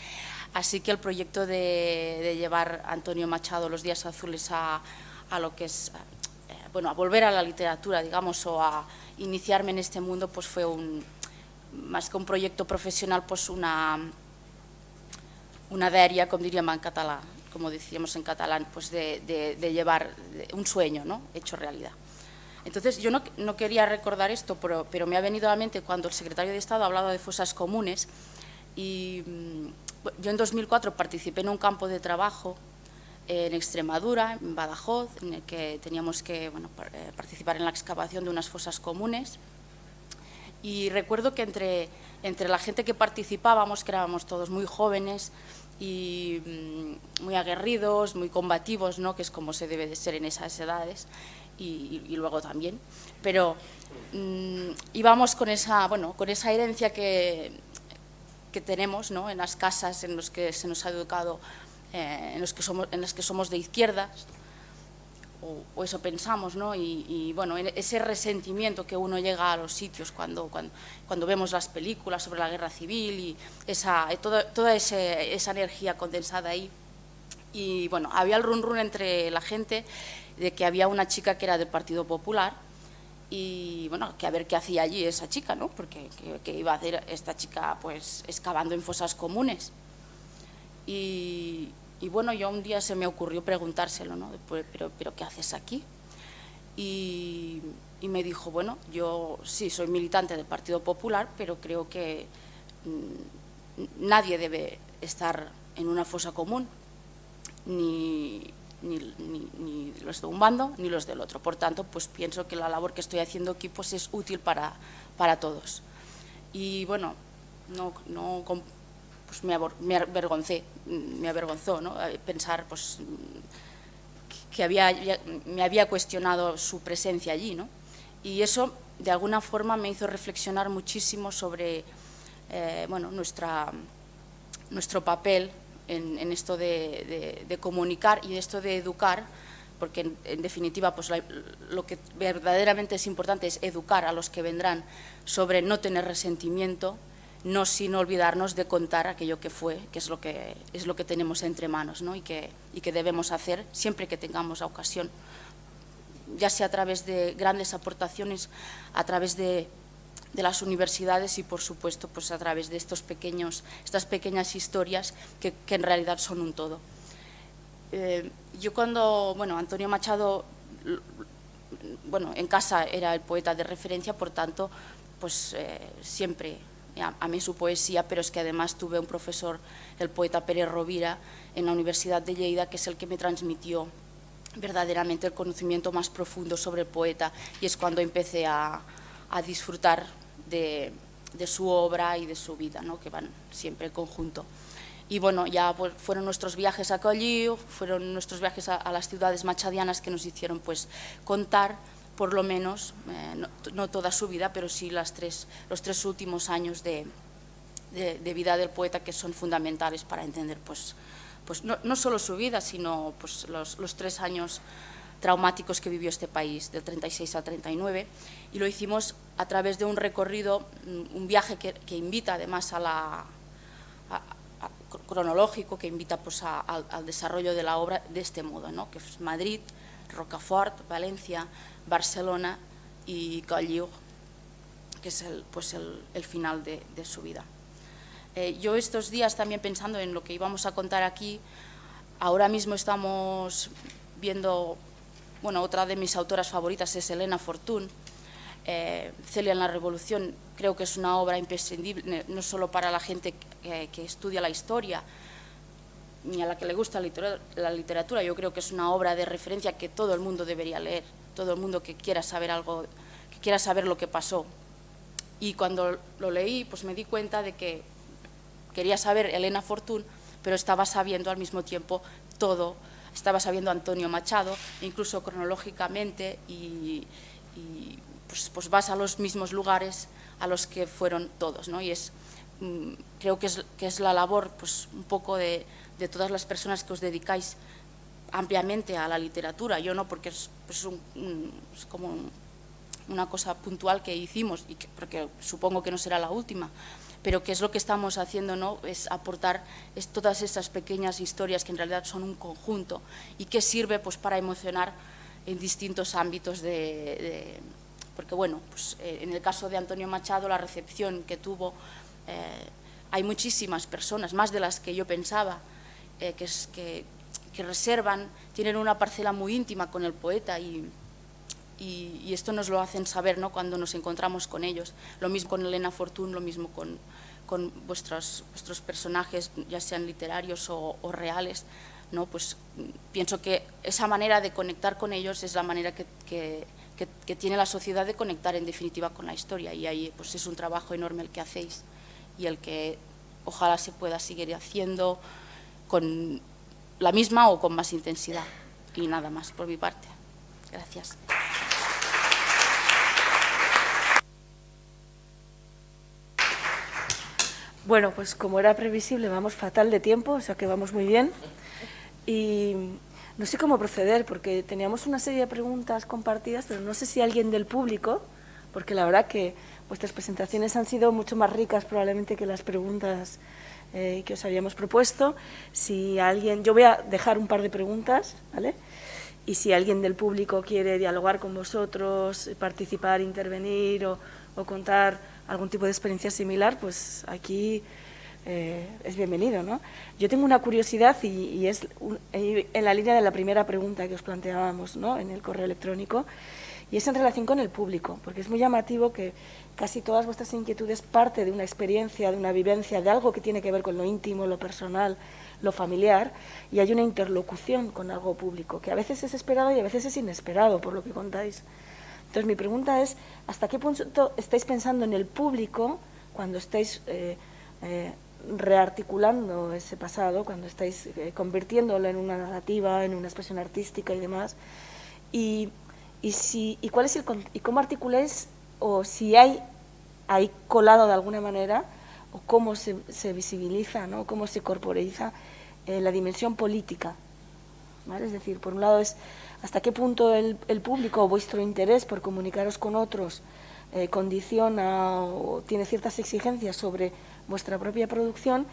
así que el proyecto de llevar a Antonio Machado, Los días azules, a lo que es, bueno, a volver a la literatura, digamos, o a iniciarme en este mundo, pues fue más que un proyecto profesional, pues una dèria, como decíamos en catalán, pues de llevar un sueño, ¿no?, hecho realidad. Entonces, yo no quería recordar esto, pero me ha venido a la mente cuando el secretario de Estado ha hablado de fosas comunes, y yo en 2004 participé en un campo de trabajo en Extremadura, en Badajoz, en el que teníamos que participar en la excavación de unas fosas comunes, y recuerdo que entre la gente que participábamos, que éramos todos muy jóvenes, y muy aguerridos, muy combativos, ¿no? Que es como se debe de ser en esas edades, y luego también. Pero íbamos con esa herencia que tenemos, ¿no? En las casas en las que se nos ha educado, en las que somos de izquierdas, o eso pensamos, ¿no? Y bueno, ese resentimiento que uno llega a los sitios cuando vemos las películas sobre la guerra civil y toda esa energía condensada ahí. Y bueno, había el run entre la gente de que había una chica que era del Partido Popular, y bueno, que a ver qué hacía allí esa chica, ¿no? Porque ¿qué iba a hacer esta chica? Pues excavando en fosas comunes. Y bueno, yo un día se me ocurrió preguntárselo, ¿no? ¿Pero qué haces aquí? Y me dijo, bueno, yo sí soy militante del Partido Popular, pero creo que nadie debe estar en una fosa común, ni los de un bando ni los del otro. Por tanto, pues pienso que la labor que estoy haciendo aquí pues es útil para todos. Y bueno, pues me avergonzó, ¿no? Pensar pues que me había cuestionado su presencia allí, ¿no? Y eso de alguna forma me hizo reflexionar muchísimo sobre bueno, nuestro papel en esto de comunicar y esto de educar, porque en definitiva pues lo que verdaderamente es importante es educar a los que vendrán sobre no tener resentimiento, no sin olvidarnos de contar aquello que fue, que es lo que tenemos entre manos, ¿no? y que debemos hacer siempre que tengamos la ocasión, ya sea a través de grandes aportaciones, a través de las universidades y, por supuesto, pues a través de estas pequeñas historias que en realidad son un todo. Yo cuando, bueno, Antonio Machado, bueno, en casa era el poeta de referencia, por tanto, pues siempre amé su poesía, pero es que además tuve un profesor, el poeta Pérez Rovira, en la Universidad de Lleida, que es el que me transmitió verdaderamente el conocimiento más profundo sobre el poeta, y es cuando empecé a disfrutar de su obra y de su vida, ¿no? Que van siempre en conjunto. Y bueno, ya pues, fueron nuestros viajes a Colliu, fueron nuestros viajes a las ciudades machadianas que nos hicieron pues contar, por lo menos, no toda su vida, pero sí los tres últimos años de vida del poeta, que son fundamentales para entender pues no solo su vida, sino pues los 3 años traumáticos que vivió este país, del 36 al 39, y lo hicimos a través de un recorrido, un viaje que invita además cronológico, que invita pues al desarrollo de la obra de este modo, ¿no? Que es Madrid, Rocafort, Valencia, Barcelona y Colliu, que es el final de su vida. Yo estos días también pensando en lo que íbamos a contar aquí, ahora mismo estamos viendo, bueno, otra de mis autoras favoritas es Elena Fortún. Celia en la Revolución creo que es una obra imprescindible, no solo para la gente que estudia la historia, ni a la que le gusta la literatura. Yo creo que es una obra de referencia que todo el mundo debería leer, todo el mundo que quiera saber algo, que quiera saber lo que pasó. Y cuando lo leí, pues me di cuenta de que quería saber Elena Fortún, pero estaba sabiendo al mismo tiempo todo, estaba sabiendo Antonio Machado, incluso cronológicamente, y pues vas a los mismos lugares a los que fueron todos, ¿no? Y creo que es la labor pues un poco de todas las personas que os dedicáis ampliamente a la literatura. Yo no, porque es como una cosa puntual que hicimos, y porque supongo que no será la última, pero que es lo que estamos haciendo, ¿no? Es aportar todas esas pequeñas historias que en realidad son un conjunto y que sirve pues para emocionar en distintos ámbitos porque bueno, pues en el caso de Antonio Machado, la recepción que tuvo, hay muchísimas personas, más de las que yo pensaba, que reservan, tienen una parcela muy íntima con el poeta, y esto nos lo hacen saber, ¿no? Cuando nos encontramos con ellos. Lo mismo con Elena Fortún, lo mismo con vuestros personajes, ya sean literarios o reales, ¿no? Pues pienso que esa manera de conectar con ellos es la manera que tiene la sociedad de conectar en definitiva con la historia, y ahí pues es un trabajo enorme el que hacéis y el que ojalá se pueda seguir haciendo con la misma o con más intensidad. Y nada más por mi parte. Gracias. Bueno, pues como era previsible, vamos fatal de tiempo, o sea que vamos muy bien. Y no sé cómo proceder, porque teníamos una serie de preguntas compartidas, pero no sé si alguien del público, porque la verdad que vuestras presentaciones han sido mucho más ricas probablemente que las preguntas que os habíamos propuesto. Si alguien, yo voy a dejar un par de preguntas, ¿vale? Y si alguien del público quiere dialogar con vosotros, participar, intervenir o contar algún tipo de experiencia similar, pues aquí es bienvenido, ¿no? Yo tengo una curiosidad y es en la línea de la primera pregunta que os planteábamos, ¿no?, en el correo electrónico, y es en relación con el público, porque es muy llamativo que casi todas vuestras inquietudes parte de una experiencia, de una vivencia, de algo que tiene que ver con lo íntimo, lo personal, lo familiar, y hay una interlocución con algo público, que a veces es esperado y a veces es inesperado, por lo que contáis. Entonces, mi pregunta es, ¿hasta qué punto estáis pensando en el público cuando estáis rearticulando ese pasado, cuando estáis convirtiéndolo en una narrativa, en una expresión artística y demás? Y cuál es y cómo articuláis, o si hay colado de alguna manera, o cómo se visibiliza, ¿no?, cómo se corporiza la dimensión política, ¿vale? Es decir, por un lado es hasta qué punto el público o vuestro interés por comunicaros con otros condiciona o tiene ciertas exigencias sobre vuestra propia producción,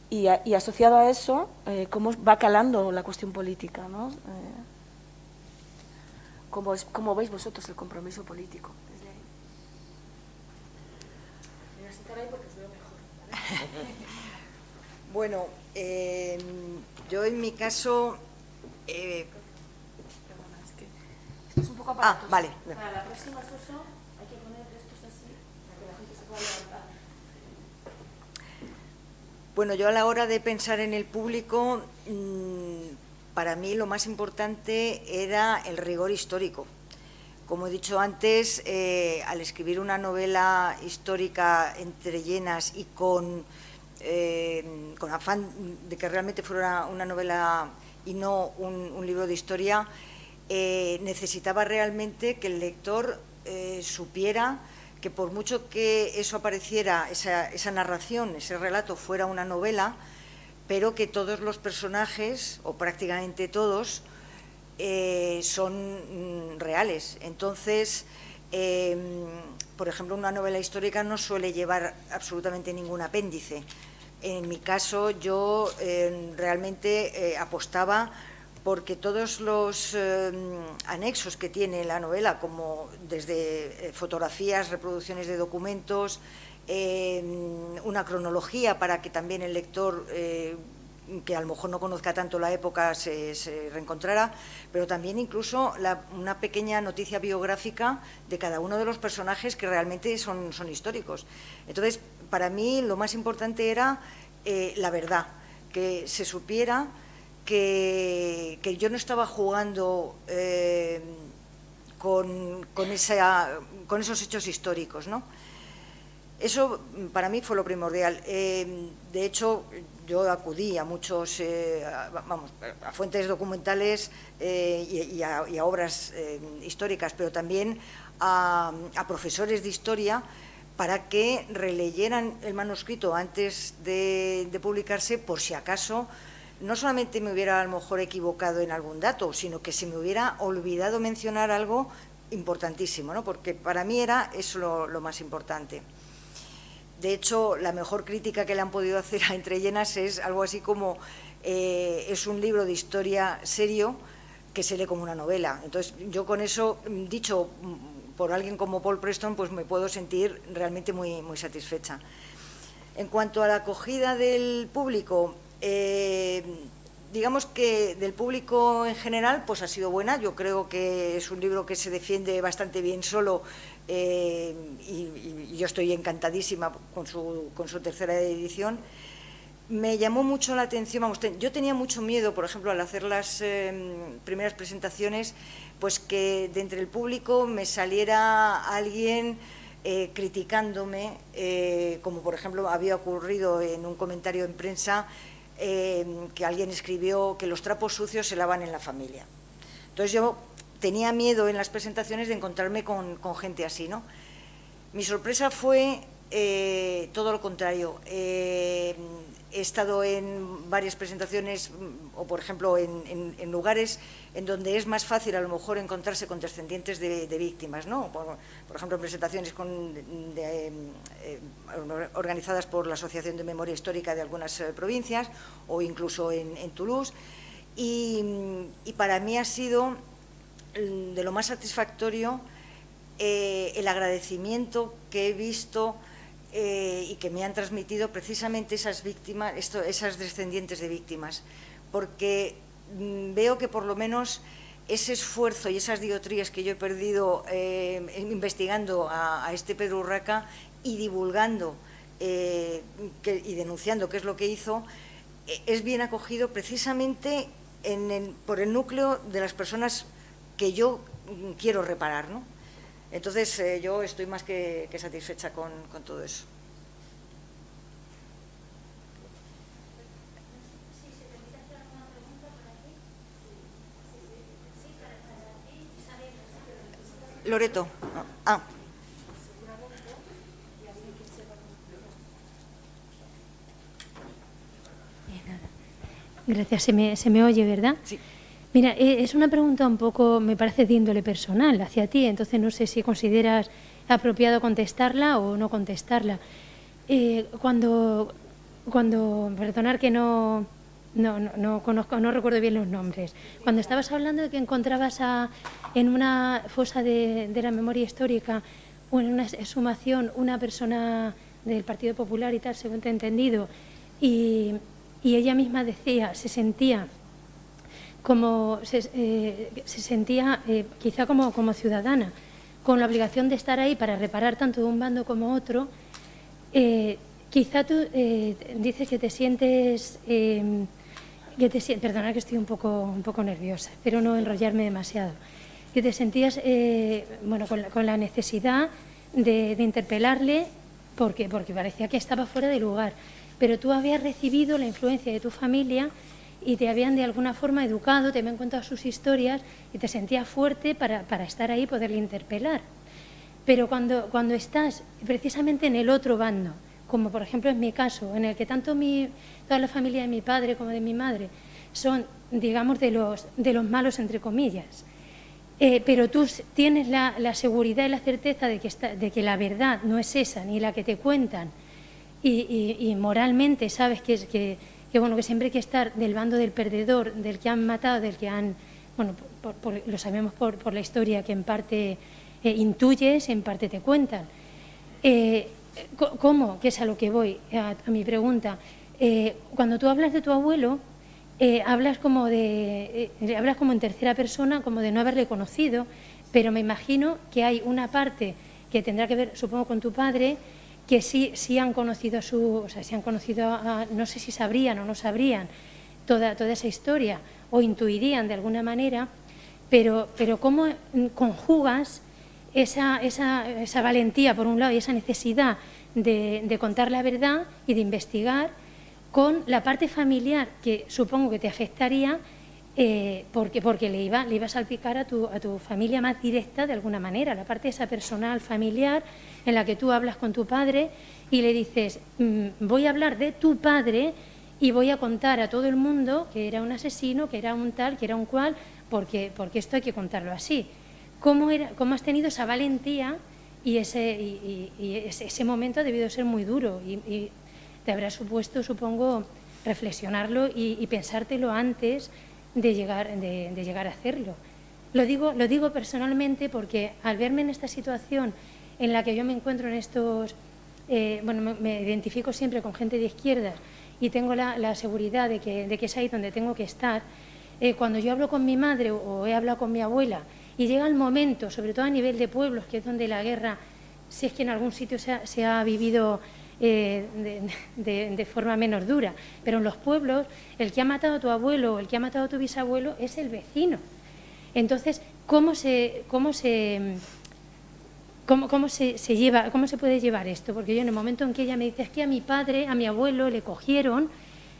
y asociado a eso, cómo va calando la cuestión política, ¿no? ¿Cómo veis vosotros el compromiso político desde ahí? Me voy a sentar ahí porque os veo mejor, ¿vale? Bueno, yo en mi caso... Perdona, es que esto es un poco aparatoso. vale. Para la próxima, Suso, hay que poner estos así para que la gente se pueda levantar. Bueno, yo a la hora de pensar en el público, para mí lo más importante era el rigor histórico. Como he dicho antes, al escribir una novela histórica entre llenas y con afán de que realmente fuera una novela y no un libro de historia, necesitaba realmente que el lector supiera que por mucho que eso apareciera, esa narración, ese relato fuera una novela, pero que todos los personajes, o prácticamente todos, son reales. Entonces, por ejemplo, una novela histórica no suele llevar absolutamente ningún apéndice. En mi caso, yo realmente apostaba porque todos los anexos que tiene la novela, como desde fotografías, reproducciones de documentos, una cronología para que también el lector, que a lo mejor no conozca tanto la época, se reencontrara, pero también incluso una pequeña noticia biográfica de cada uno de los personajes que realmente son históricos. Entonces, para mí lo más importante era la verdad, que se supiera que yo no estaba jugando con esos hechos históricos, ¿no? Eso para mí fue lo primordial. De hecho, yo acudí a muchos, a fuentes documentales y a obras históricas, pero también a profesores de historia para que releyeran el manuscrito antes de publicarse, por si acaso no solamente me hubiera a lo mejor equivocado en algún dato, sino que se me hubiera olvidado mencionar algo importantísimo, ¿no? Porque para mí era eso lo más importante. De hecho, la mejor crítica que le han podido hacer a Entre Llenas es algo así como es un libro de historia serio que se lee como una novela. Entonces, yo con eso, dicho por alguien como Paul Preston, pues me puedo sentir realmente muy, muy satisfecha. En cuanto a la acogida del público, digamos que del público en general pues ha sido buena. Yo creo que es un libro que se defiende bastante bien solo, y yo estoy encantadísima con su tercera edición. Me llamó mucho la atención, vamos, yo tenía mucho miedo, por ejemplo, al hacer las primeras presentaciones, pues que de entre el público me saliera alguien criticándome, como por ejemplo había ocurrido en un comentario en prensa, que alguien escribió que los trapos sucios se lavan en la familia. Entonces yo tenía miedo en las presentaciones de encontrarme con gente así, ¿no? Mi sorpresa fue todo lo contrario. He estado en varias presentaciones, o por ejemplo en lugares en donde es más fácil a lo mejor encontrarse con descendientes de víctimas, ¿no? Por ejemplo, en presentaciones organizadas por la Asociación de Memoria Histórica de algunas provincias, o incluso en Toulouse, y para mí ha sido de lo más satisfactorio el agradecimiento que he visto y que me han transmitido precisamente esas víctimas, esas descendientes de víctimas, porque veo que por lo menos ese esfuerzo y esas diotrías que yo he perdido investigando a este Pedro Urraca y divulgando y denunciando qué es lo que hizo, es bien acogido precisamente por el núcleo de las personas que yo quiero reparar, ¿no? Entonces, yo estoy más que satisfecha con todo eso. Loreto. Ah. Gracias. Se me oye, ¿verdad? Sí. Mira, es una pregunta un poco, me parece, de índole personal hacia ti, entonces no sé si consideras apropiado contestarla o no contestarla. Cuando perdonar que no conozco, no recuerdo bien los nombres, cuando estabas hablando de que encontrabas en una fosa de la memoria histórica o en una exhumación una persona del Partido Popular y tal, según te he entendido, y ella misma decía, se sentía quizá como ciudadana, con la obligación de estar ahí para reparar tanto de un bando como otro, quizá tú dices que te sientes, perdona que estoy un poco nerviosa, pero no enrollarme demasiado, que te sentías con la necesidad de interpelarle porque parecía que estaba fuera de lugar, pero tú habías recibido la influencia de tu familia y te habían de alguna forma educado, te habían contado sus historias y te sentías fuerte para estar ahí y poderle interpelar. Pero cuando estás precisamente en el otro bando, como por ejemplo en mi caso, en el que tanto toda la familia de mi padre como de mi madre son, digamos, de los malos, entre comillas, pero tú tienes la seguridad y la certeza de que la verdad no es esa, ni la que te cuentan, y moralmente sabes que siempre hay que estar del bando del perdedor, del que han matado, del que han, lo sabemos por la historia que en parte intuyes, en parte te cuentan. ¿Cómo? Que es a lo que voy, a mi pregunta. Cuando tú hablas de tu abuelo, hablas como en tercera persona, como de no haberle conocido, pero me imagino que hay una parte que tendrá que ver, supongo, con tu padre, que sí han conocido no sé si sabrían o no sabrían toda esa historia o intuirían de alguna manera, pero ¿cómo conjugas esa valentía por un lado y esa necesidad de contar la verdad y de investigar con la parte familiar que supongo que te afectaría porque le iba a salpicar a tu familia más directa de alguna manera, la parte esa personal, familiar, en la que tú hablas con tu padre y le dices, voy a hablar de tu padre y voy a contar a todo el mundo que era un asesino, que era un tal, que era un cual, porque esto hay que contarlo así. ¿Cómo has tenido esa valentía y ese momento ha debido ser muy duro y te habrá supuesto, supongo, reflexionarlo y pensártelo antes de llegar a hacerlo? Lo digo personalmente porque al verme en esta situación en la que yo me encuentro en estos... me identifico siempre con gente de izquierdas y tengo la seguridad de que es ahí donde tengo que estar. Cuando yo hablo con mi madre o he hablado con mi abuela y llega el momento, sobre todo a nivel de pueblos, que es donde la guerra, si es que en algún sitio se ha vivido de forma menos dura, pero en los pueblos el que ha matado a tu abuelo o el que ha matado a tu bisabuelo es el vecino. Entonces, ¿cómo se puede llevar esto? Porque yo en el momento en que ella me dice, es que a mi padre, a mi abuelo le cogieron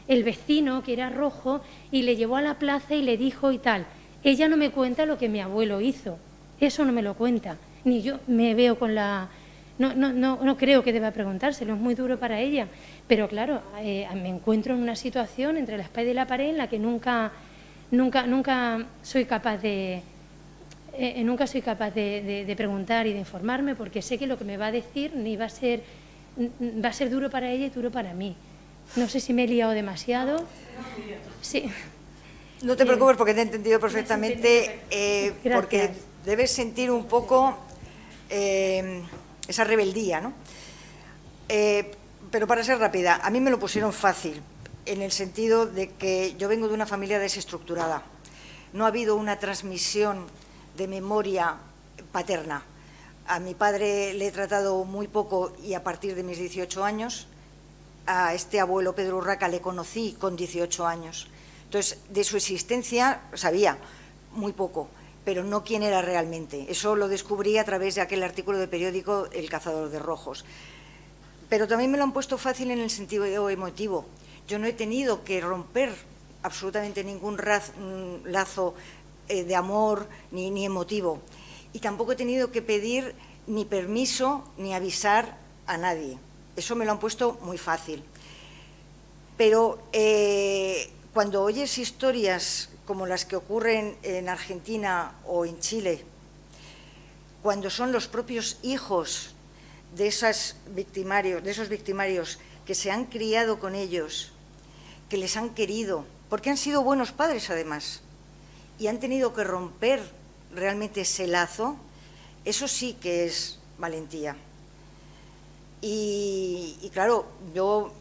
el vecino, que era rojo, y le llevó a la plaza y le dijo y tal. Ella no me cuenta lo que mi abuelo hizo, eso no me lo cuenta, ni yo me veo con la... No creo que deba preguntárselo, es muy duro para ella, pero claro, me encuentro en una situación entre la espada y la pared en la que nunca soy capaz de preguntar y de informarme, porque sé que lo que me va a decir va a ser duro para ella y duro para mí. No sé si me he liado demasiado. Sí. No te preocupes porque te he entendido perfectamente, porque debes sentir un poco esa rebeldía, ¿no? Pero para ser rápida, a mí me lo pusieron fácil, en el sentido de que yo vengo de una familia desestructurada. No ha habido una transmisión de memoria paterna. A mi padre le he tratado muy poco y a partir de mis 18 años. A este abuelo Pedro Urraca le conocí con 18 años. Entonces, de su existencia sabía muy poco, pero no quién era realmente. Eso lo descubrí a través de aquel artículo de periódico El cazador de rojos. Pero también me lo han puesto fácil en el sentido emotivo. Yo no he tenido que romper absolutamente ningún lazo de amor ni emotivo. Y tampoco he tenido que pedir ni permiso ni avisar a nadie. Eso me lo han puesto muy fácil. Pero cuando oyes historias como las que ocurren en Argentina o en Chile, cuando son los propios hijos de esos victimarios que se han criado con ellos, que les han querido, porque han sido buenos padres además, y han tenido que romper realmente ese lazo, eso sí que es valentía. Y claro, yo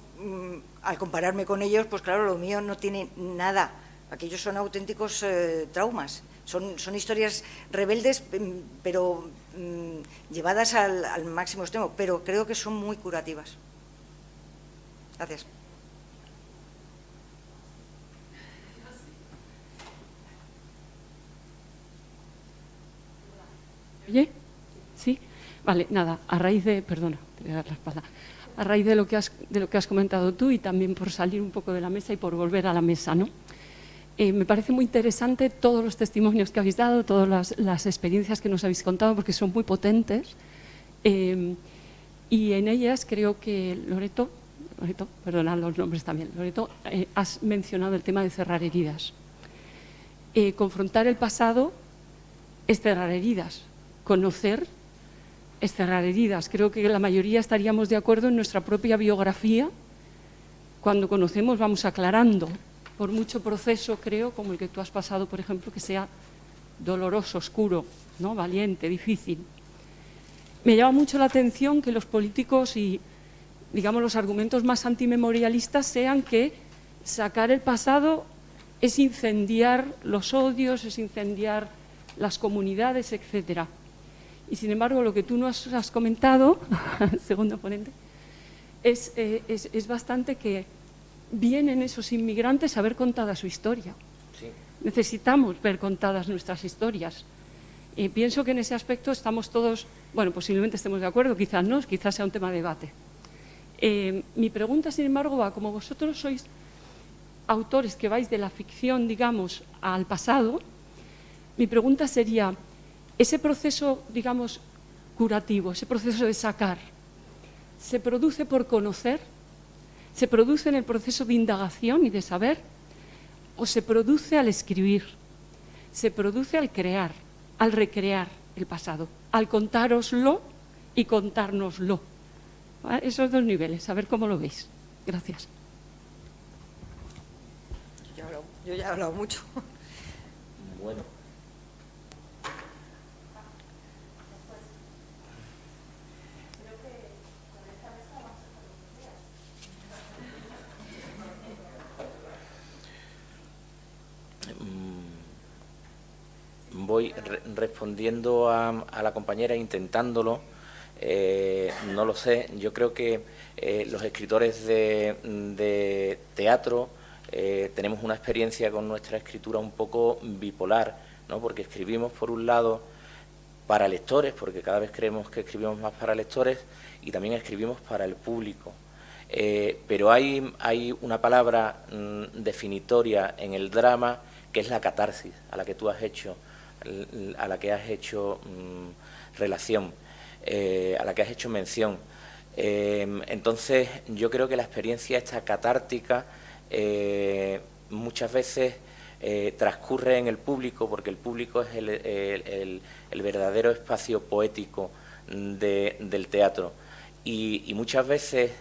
al compararme con ellos, pues claro, lo mío no tiene nada. Aquellos son auténticos traumas. Son historias rebeldes, pero llevadas al máximo extremo, pero creo que son muy curativas. Gracias. ¿Oye? ¿Sí? Vale, nada, a raíz de... Perdona, te voy a dar la espalda. A raíz de lo que has comentado tú y también por salir un poco de la mesa y por volver a la mesa, ¿no? Me parece muy interesante todos los testimonios que habéis dado, todas las experiencias que nos habéis contado, porque son muy potentes. Y en ellas creo que Loreto, perdonad los nombres también, Loreto, has mencionado el tema de cerrar heridas. Confrontar el pasado es cerrar heridas. Conocer es cerrar heridas. Creo que la mayoría estaríamos de acuerdo en nuestra propia biografía. Cuando conocemos vamos aclarando. Por mucho proceso, creo, como el que tú has pasado, por ejemplo, que sea doloroso, oscuro, ¿no? Valiente, difícil. Me llama mucho la atención que los políticos y, digamos, los argumentos más antimemorialistas sean que sacar el pasado es incendiar los odios, es incendiar las comunidades, etcétera. Y, sin embargo, lo que tú nos has comentado, segundo ponente, es bastante que vienen esos inmigrantes a ver contada su historia. Sí. Necesitamos ver contadas nuestras historias. Y pienso que en ese aspecto estamos todos, bueno, posiblemente estemos de acuerdo, quizás no, quizás sea un tema de debate. Mi pregunta, sin embargo, va, como vosotros sois autores que vais de la ficción, digamos, al pasado, mi pregunta sería, ese proceso, digamos, curativo, ese proceso de sacar, ¿se produce por conocer? ¿Se produce en el proceso de indagación y de saber? ¿O se produce al escribir? ¿Se produce al crear, al recrear el pasado, al contároslo y contárnoslo? ¿Vale? Esos dos niveles, a ver cómo lo veis. Gracias. Yo ya he hablado mucho. Bueno. Voy respondiendo a la compañera, intentándolo, no lo sé. Yo creo que los escritores de teatro tenemos una experiencia con nuestra escritura un poco bipolar, ¿no? Porque escribimos, por un lado, para lectores, porque cada vez creemos que escribimos más para lectores, y también escribimos para el público. Pero hay una palabra definitoria en el drama, que es la catarsis, a la que tú has hecho, relación, a la que has hecho mención. Entonces, yo creo que la experiencia esta catártica muchas veces transcurre en el público, porque el público es el verdadero espacio poético del teatro. Y muchas veces,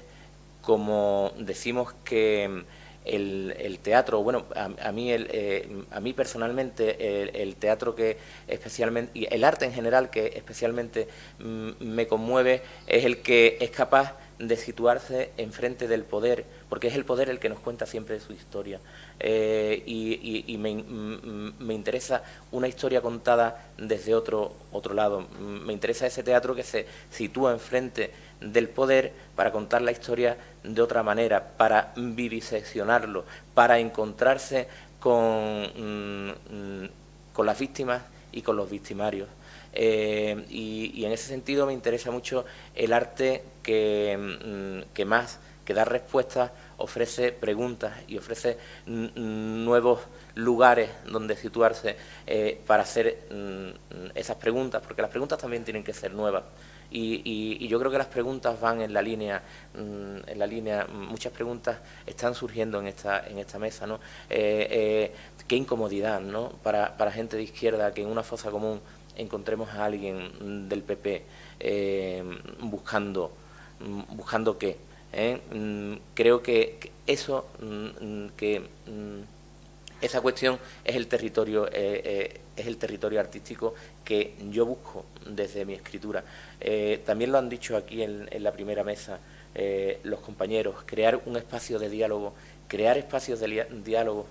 como decimos que el teatro, bueno, a mí personalmente el teatro que especialmente, y el arte en general que especialmente me conmueve, es el que es capaz de situarse enfrente del poder, porque es el poder el que nos cuenta siempre su historia. Y me interesa una historia contada desde otro lado. Me interesa ese teatro que se sitúa enfrente del poder para contar la historia de otra manera, para viviseccionarlo, para encontrarse con las víctimas y con los victimarios. Y en ese sentido me interesa mucho el arte que más que da respuestas, ofrece preguntas y ofrece nuevos lugares donde situarse para hacer esas preguntas, porque las preguntas también tienen que ser nuevas. Y yo creo que las preguntas van en la línea, muchas preguntas están surgiendo en esta mesa, ¿no? Qué incomodidad, ¿no? Para gente de izquierda que en una fosa común encontremos a alguien del PP buscando qué. Creo que eso, esa cuestión es el territorio artístico que yo busco desde mi escritura. También lo han dicho aquí en la primera mesa los compañeros, crear un espacio de diálogo, crear espacios de diálogo.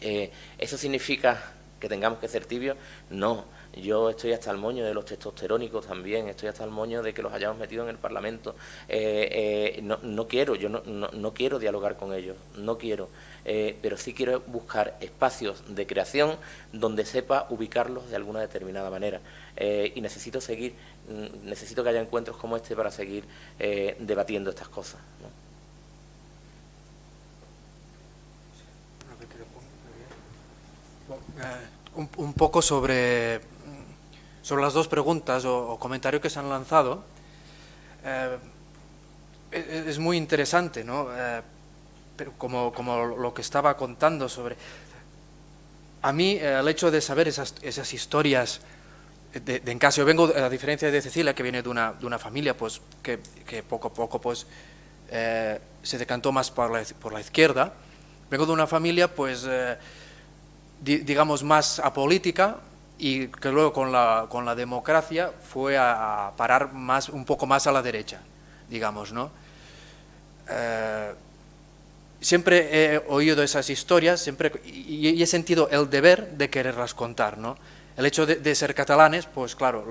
¿Eso significa que tengamos que ser tibios? No. Yo estoy hasta el moño de los testosterónicos también, estoy hasta el moño de que los hayamos metido en el Parlamento. No quiero, yo no quiero dialogar con ellos, no quiero, pero sí quiero buscar espacios de creación donde sepa ubicarlos de alguna determinada manera. Y necesito que haya encuentros como este para seguir debatiendo estas cosas, ¿no? Un poco sobre las dos preguntas o comentarios que se han lanzado. Es muy interesante, ¿no? Pero como lo que estaba contando sobre... A mí el hecho de saber esas historias en casa, yo vengo, a diferencia de Cecilia, que viene de una familia pues que poco a poco pues se decantó más por la izquierda. Vengo de una familia pues digamos más apolítica, y que luego con la democracia fue a parar un poco más a la derecha, digamos, ¿no? Siempre he oído esas historias, y he sentido el deber de quererlas contar, ¿no? El hecho de ser catalanes, pues claro,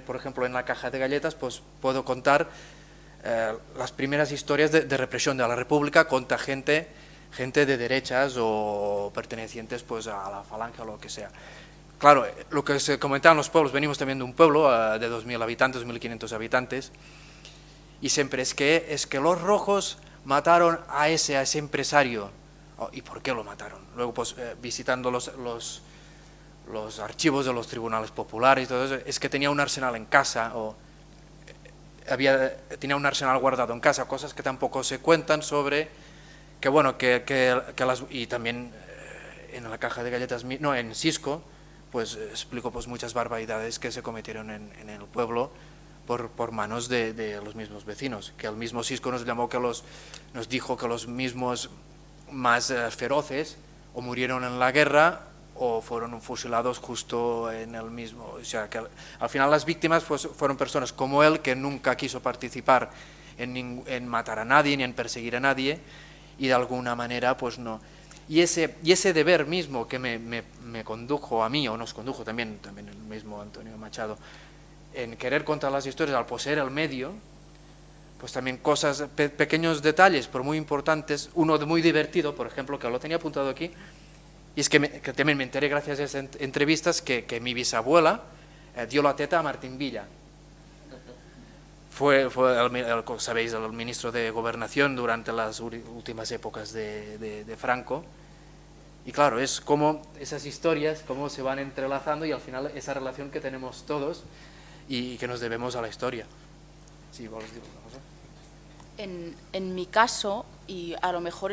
por ejemplo, en la caja de galletas, pues puedo contar las primeras historias de represión de la República contra gente de derechas o pertenecientes pues a la Falange o lo que sea. Claro, lo que se comentaba en los pueblos, venimos también de un pueblo de 2.000 habitantes, 2.500 habitantes, y siempre es que los rojos mataron a ese empresario. Oh, ¿y por qué lo mataron? Luego, pues, visitando los archivos de los tribunales populares y todo eso, es que tenía un arsenal en casa, o tenía un arsenal guardado en casa, cosas que tampoco se cuentan sobre, que bueno, y también en la caja de galletas, no, en Cisco, pues explico pues muchas barbaridades que se cometieron en el pueblo por manos de los mismos vecinos, que el mismo Cisco nos dijo que los mismos más feroces o murieron en la guerra o fueron fusilados justo en el mismo, o sea que al final las víctimas pues fueron personas como él, que nunca quiso participar en matar a nadie ni en perseguir a nadie, y de alguna manera pues no. Y ese deber mismo que me condujo a mí, o nos condujo también el mismo Antonio Machado, en querer contar las historias al poseer el medio, pues también cosas, pequeños detalles, pero muy importantes. Uno muy divertido, por ejemplo, que lo tenía apuntado aquí, y es que también me enteré gracias a esas entrevistas que mi bisabuela dio la teta a Martín Villa. fue sabéis, el ministro de Gobernación durante las últimas épocas de Franco. Y claro, es como esas historias, cómo se van entrelazando y al final esa relación que tenemos todos y que nos debemos a la historia. Sí, vos digo una cosa. En mi caso, y a lo mejor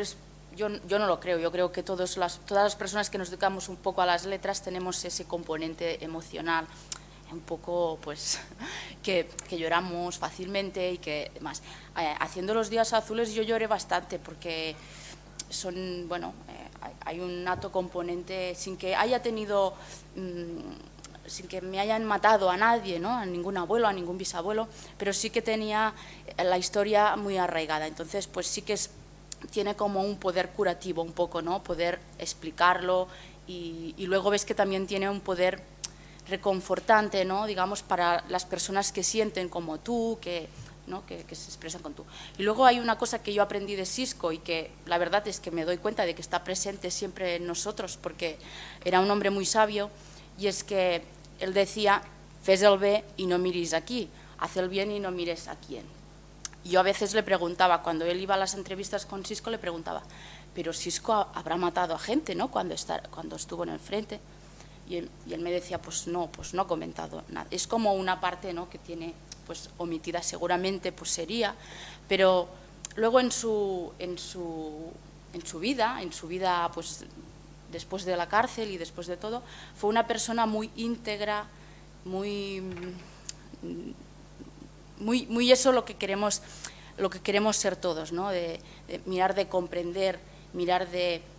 yo no lo creo, yo creo que todas las personas que nos dedicamos un poco a las letras tenemos ese componente emocional, un poco pues que lloramos fácilmente y que demás. Haciendo Los días azules yo lloré bastante porque son, bueno, hay un alto componente sin que haya tenido, sin que me hayan matado a nadie, ¿no? A ningún abuelo, a ningún bisabuelo, pero sí que tenía la historia muy arraigada. Entonces, pues sí que tiene como un poder curativo un poco, ¿no? Poder explicarlo y luego ves que también tiene un poder reconfortante, ¿no? Digamos, para las personas que sienten como tú, ¿no? que se expresan con tú. Y luego hay una cosa que yo aprendí de Sisco y que la verdad es que me doy cuenta de que está presente siempre en nosotros porque era un hombre muy sabio, y es que él decía, fes el bé y no miris aquí, haz el bien y no mires a quién. Y yo a veces le preguntaba, cuando él iba a las entrevistas con Sisco, le preguntaba, pero Sisco habrá matado a gente, ¿no? Cuando estuvo en el frente. Y él me decía, pues no ha comentado nada. Es como una parte, ¿no? Que tiene pues omitida, seguramente pues sería, pero luego en su vida pues después de la cárcel y después de todo, fue una persona muy íntegra, muy eso lo que queremos ser todos, ¿no? De mirar, de comprender,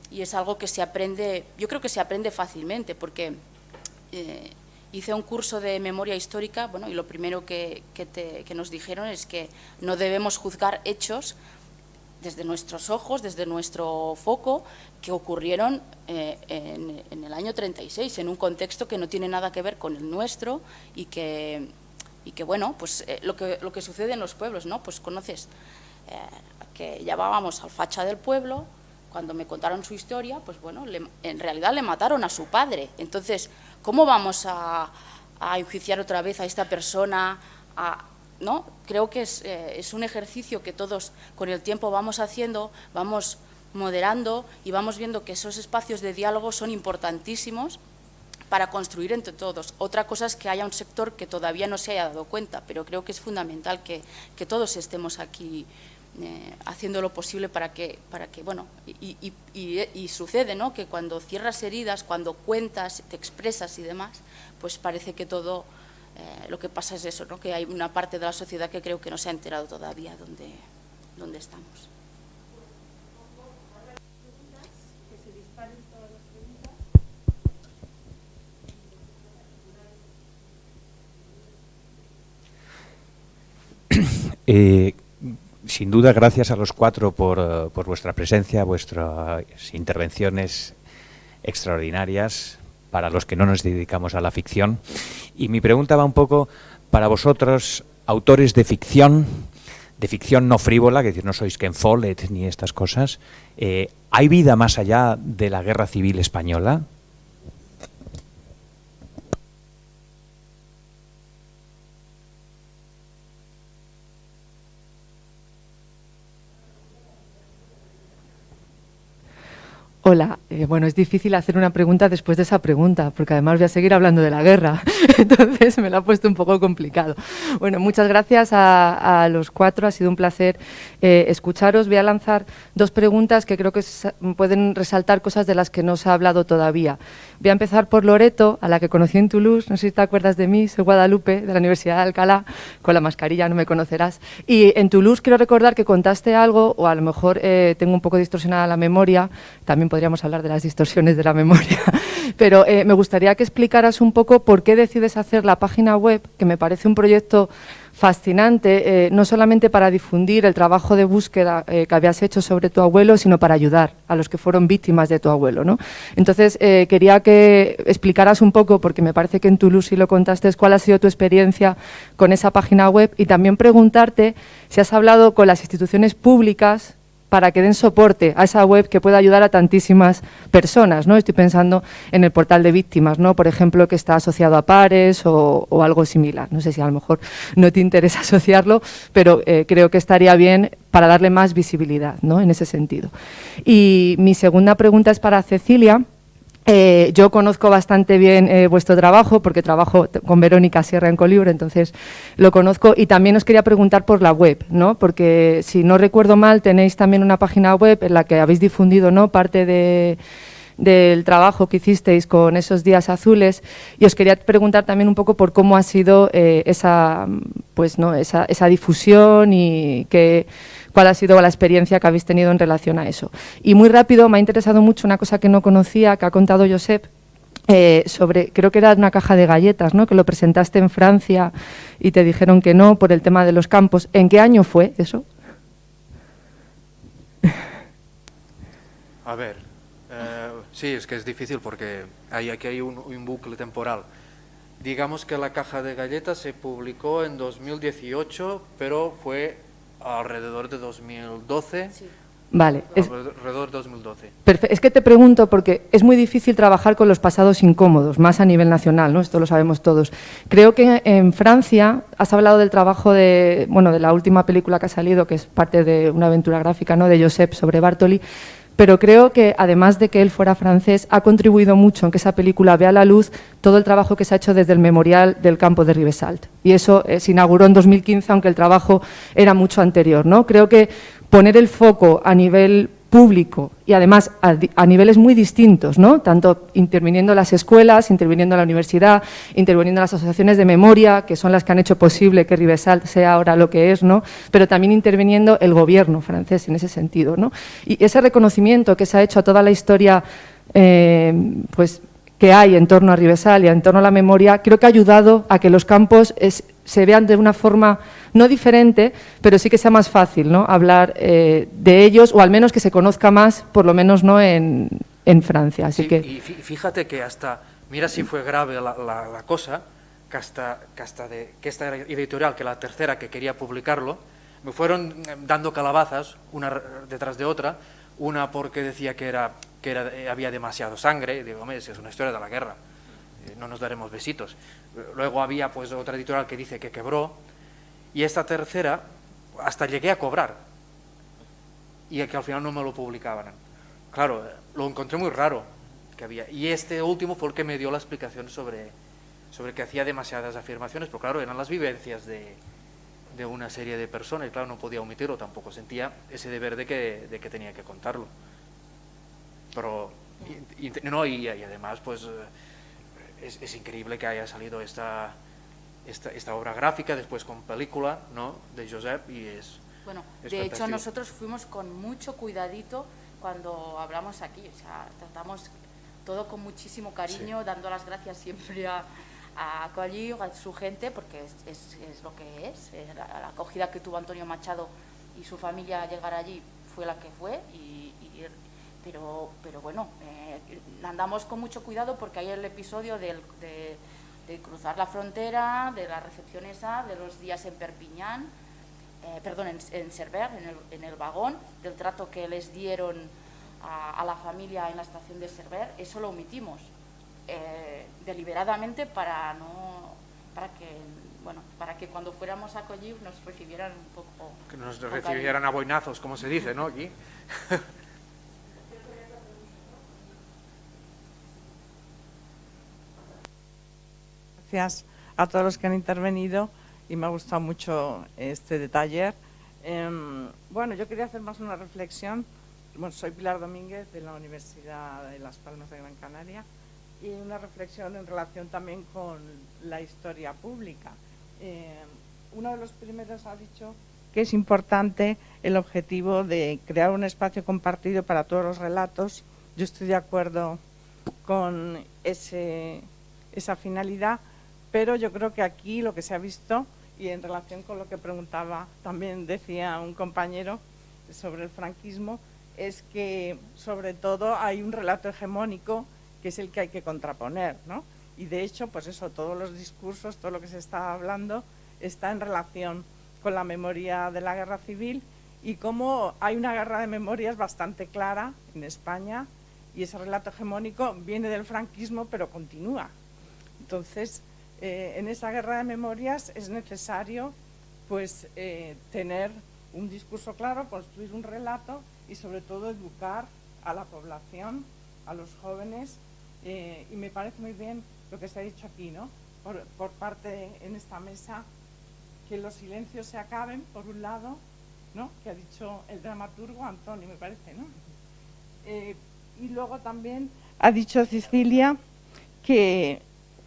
y es algo que se aprende, yo creo que se aprende fácilmente, porque hice un curso de memoria histórica, bueno, y lo primero que nos dijeron es que no debemos juzgar hechos desde nuestros ojos, desde nuestro foco, que ocurrieron en el año 36, en un contexto que no tiene nada que ver con el nuestro y que bueno, pues lo que sucede en los pueblos, ¿no? Pues conoces que llamábamos al facha del pueblo. Cuando me contaron su historia, pues bueno, en realidad le mataron a su padre. Entonces, ¿cómo vamos a enjuiciar otra vez a esta persona? ¿No? Creo que es un ejercicio que todos con el tiempo vamos haciendo, vamos moderando y vamos viendo que esos espacios de diálogo son importantísimos para construir entre todos. Otra cosa es que haya un sector que todavía no se haya dado cuenta, pero creo que es fundamental que todos estemos aquí haciendo lo posible para que bueno, y sucede, ¿no? Que cuando cierras heridas, cuando cuentas, te expresas y demás, pues parece que todo, lo que pasa es eso, ¿no? Que hay una parte de la sociedad que creo que no se ha enterado todavía dónde estamos. Sin duda, gracias a los cuatro por vuestra presencia, vuestras intervenciones extraordinarias para los que no nos dedicamos a la ficción. Y mi pregunta va un poco para vosotros, autores de ficción no frívola, que decir, no sois Ken Follett ni estas cosas. ¿Hay vida más allá de la Guerra Civil Española? Hola, bueno, es difícil hacer una pregunta después de esa pregunta, porque además voy a seguir hablando de la guerra, entonces me la ha puesto un poco complicado. Bueno, muchas gracias a los cuatro, ha sido un placer escucharos. Voy a lanzar dos preguntas que creo que pueden resaltar cosas de las que no se ha hablado todavía. Voy a empezar por Loreto, a la que conocí en Toulouse, no sé si te acuerdas de mí, soy Guadalupe, de la Universidad de Alcalá, con la mascarilla no me conocerás. Y en Toulouse quiero recordar que contaste algo, o a lo mejor tengo un poco distorsionada la memoria, también podríamos hablar de las distorsiones de la memoria, pero me gustaría que explicaras un poco por qué decides hacer la página web, que me parece un proyecto fascinante, no solamente para difundir el trabajo de búsqueda que habías hecho sobre tu abuelo, sino para ayudar a los que fueron víctimas de tu abuelo, ¿no? Entonces, quería que explicaras un poco, porque me parece que en Toulouse sí lo contaste, cuál ha sido tu experiencia con esa página web, y también preguntarte si has hablado con las instituciones públicas para que den soporte a esa web que pueda ayudar a tantísimas personas, ¿no? Estoy pensando en el portal de víctimas, ¿no? Por ejemplo, que está asociado a Pares o algo similar. No sé si a lo mejor no te interesa asociarlo, pero creo que estaría bien para darle más visibilidad, ¿no? En ese sentido. Y mi segunda pregunta es para Cecilia. Yo conozco bastante bien vuestro trabajo porque trabajo con Verónica Sierra en Colibro, entonces lo conozco, y también os quería preguntar por la web, ¿no? Porque si no recuerdo mal tenéis también una página web en la que habéis difundido, ¿no?, parte del trabajo que hicisteis con esos días azules, y os quería preguntar también un poco por cómo ha sido esa difusión y cuál ha sido la experiencia que habéis tenido en relación a eso. Y muy rápido, me ha interesado mucho una cosa que no conocía, que ha contado Josep, sobre, creo que era una caja de galletas, ¿no?, que lo presentaste en Francia y te dijeron que no por el tema de los campos. ¿En qué año fue eso? A ver, sí, es que es difícil porque aquí hay un bucle temporal. Digamos que la caja de galletas se publicó en 2018, pero fue alrededor de 2012. Sí. Vale. Alrededor de 2012. Es que te pregunto porque es muy difícil trabajar con los pasados incómodos, más a nivel nacional, ¿no? Esto lo sabemos todos. Creo que en Francia has hablado del trabajo de la última película que ha salido, que es parte de una aventura gráfica, ¿no?, de Josep sobre Bartoli. Pero creo que, además de que él fuera francés, ha contribuido mucho en que esa película vea la luz todo el trabajo que se ha hecho desde el Memorial del Campo de Ribesalt. Y eso se inauguró en 2015, aunque el trabajo era mucho anterior, ¿no? Creo que poner el foco a nivel público y además a niveles muy distintos, ¿no?, tanto interviniendo las escuelas, interviniendo la universidad, interviniendo las asociaciones de memoria, que son las que han hecho posible que Ribesalt sea ahora lo que es, ¿no?, pero también interviniendo el gobierno francés en ese sentido, ¿no? Y ese reconocimiento que se ha hecho a toda la historia que hay en torno a Ribesalt y en torno a la memoria, creo que ha ayudado a que los campos se vean de una forma no diferente, pero sí que sea más fácil, ¿no?, hablar de ellos, o al menos que se conozca más, por lo menos no en Francia. Así sí, que... Y fíjate que hasta, mira si fue grave la cosa, que esta editorial, que la tercera que quería publicarlo, me fueron dando calabazas, una detrás de otra, una porque decía que había demasiado sangre, y digo, hombre, es una historia de la guerra, no nos daremos besitos. Luego había pues otra editorial que dice que quebró, y esta tercera hasta llegué a cobrar, y que al final no me lo publicaban. Claro, lo encontré muy raro que había, y este último fue el que me dio la explicación sobre que hacía demasiadas afirmaciones, pero claro, eran las vivencias de una serie de personas, y claro, no podía omitirlo, tampoco sentía ese deber de que tenía que contarlo. Pero, y además, pues, es increíble que haya salido esta obra gráfica, después con película, ¿no?, de Josep, y Bueno, es de hecho fantástico. nosotros fuimos con mucho cuidadito cuando hablamos aquí, o sea, tratamos todo con muchísimo cariño, Sí. dando las gracias siempre a Collier, a su gente, porque es lo que es. La acogida que tuvo Antonio Machado y su familia al llegar allí fue la que fue, pero bueno, andamos con mucho cuidado porque hay el episodio de cruzar la frontera, de la recepción esa, de los días en Perpiñán, en Cerver, en el vagón, del trato que les dieron a la familia en la estación de Cerver. Eso lo omitimos deliberadamente para que cuando fuéramos a Collier nos recibieran un poco... Que nos recibieran a boinazos, como se dice, ¿no?, aquí. Gracias a todos los que han intervenido y me ha gustado mucho este taller. Bueno, yo quería hacer más una reflexión. Bueno, soy Pilar Domínguez de la Universidad de Las Palmas de Gran Canaria, y una reflexión en relación también con la historia pública. Uno de los primeros ha dicho que es importante el objetivo de crear un espacio compartido para todos los relatos. Yo estoy de acuerdo con esa finalidad, pero yo creo que aquí lo que se ha visto, y en relación con lo que preguntaba, también decía un compañero sobre el franquismo, es que sobre todo hay un relato hegemónico que es el que hay que contraponer, ¿no? Y de hecho, pues eso, todos los discursos, todo lo que se está hablando está en relación con la memoria de la guerra civil y cómo hay una guerra de memorias bastante clara en España, y ese relato hegemónico viene del franquismo, pero continúa. Entonces, en esa guerra de memorias es necesario pues, tener un discurso claro, construir un relato y sobre todo educar a la población, a los jóvenes, y me parece muy bien lo que se ha dicho aquí, ¿no? Por parte en esta mesa, que los silencios se acaben, por un lado, ¿no? Que ha dicho el dramaturgo Antonio, me parece, ¿no? Y luego también ha dicho Cecilia que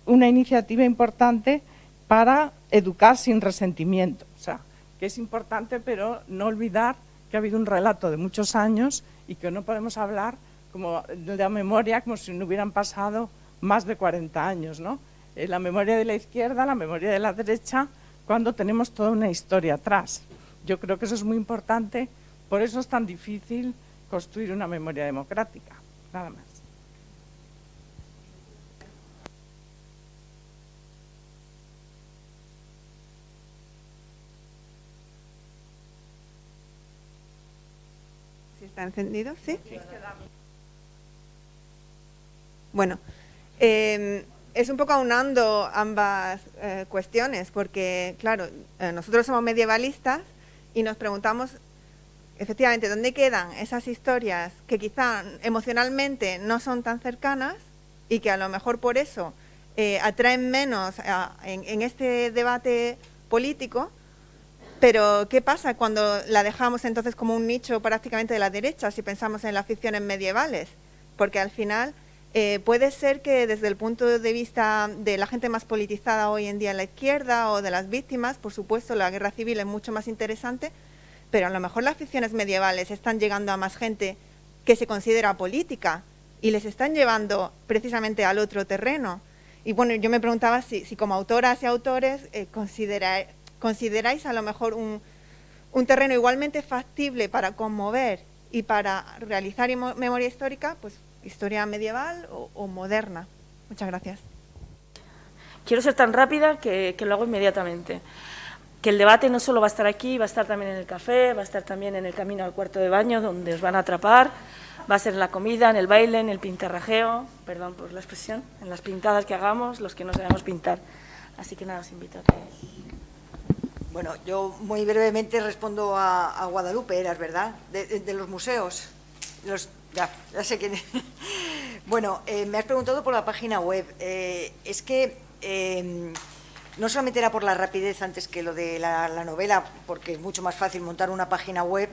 una iniciativa importante para educar sin resentimiento, o sea, que es importante, pero no olvidar que ha habido un relato de muchos años y que no podemos hablar como de la memoria como si no hubieran pasado más de 40 años, ¿no? La memoria de la izquierda, la memoria de la derecha, cuando tenemos toda una historia atrás. Yo creo que eso es muy importante, por eso es tan difícil construir una memoria democrática. Nada más. ¿Está encendido? ¿Sí? Bueno, es un poco aunando ambas cuestiones, porque, claro, nosotros somos medievalistas y nos preguntamos, efectivamente, ¿dónde quedan esas historias que quizá emocionalmente no son tan cercanas y que a lo mejor por eso atraen menos en este debate político? Pero, ¿qué pasa cuando la dejamos entonces como un nicho prácticamente de la derecha, si pensamos en las ficciones medievales? Porque al final puede ser que desde el punto de vista de la gente más politizada hoy en día en la izquierda o de las víctimas, por supuesto la guerra civil es mucho más interesante, pero a lo mejor las ficciones medievales están llegando a más gente que se considera política y les están llevando precisamente al otro terreno. Y bueno, yo me preguntaba si como autoras y autores consideráis a lo mejor un terreno igualmente factible para conmover y para realizar memoria histórica, pues historia medieval o moderna. Muchas gracias. Quiero ser tan rápida que lo hago inmediatamente. Que el debate no solo va a estar aquí, va a estar también en el café, va a estar también en el camino al cuarto de baño, donde os van a atrapar, va a ser en la comida, en el baile, en el pintarrajeo, perdón por la expresión, en las pintadas que hagamos, los que no sabemos pintar. Así que nada, os invito a que... Bueno, yo muy brevemente respondo a Guadalupe, eras, ¿verdad? De los museos. Ya sé quién es. Bueno, me has preguntado por la página web. Es que no solamente era por la rapidez antes que lo de la novela, porque es mucho más fácil montar una página web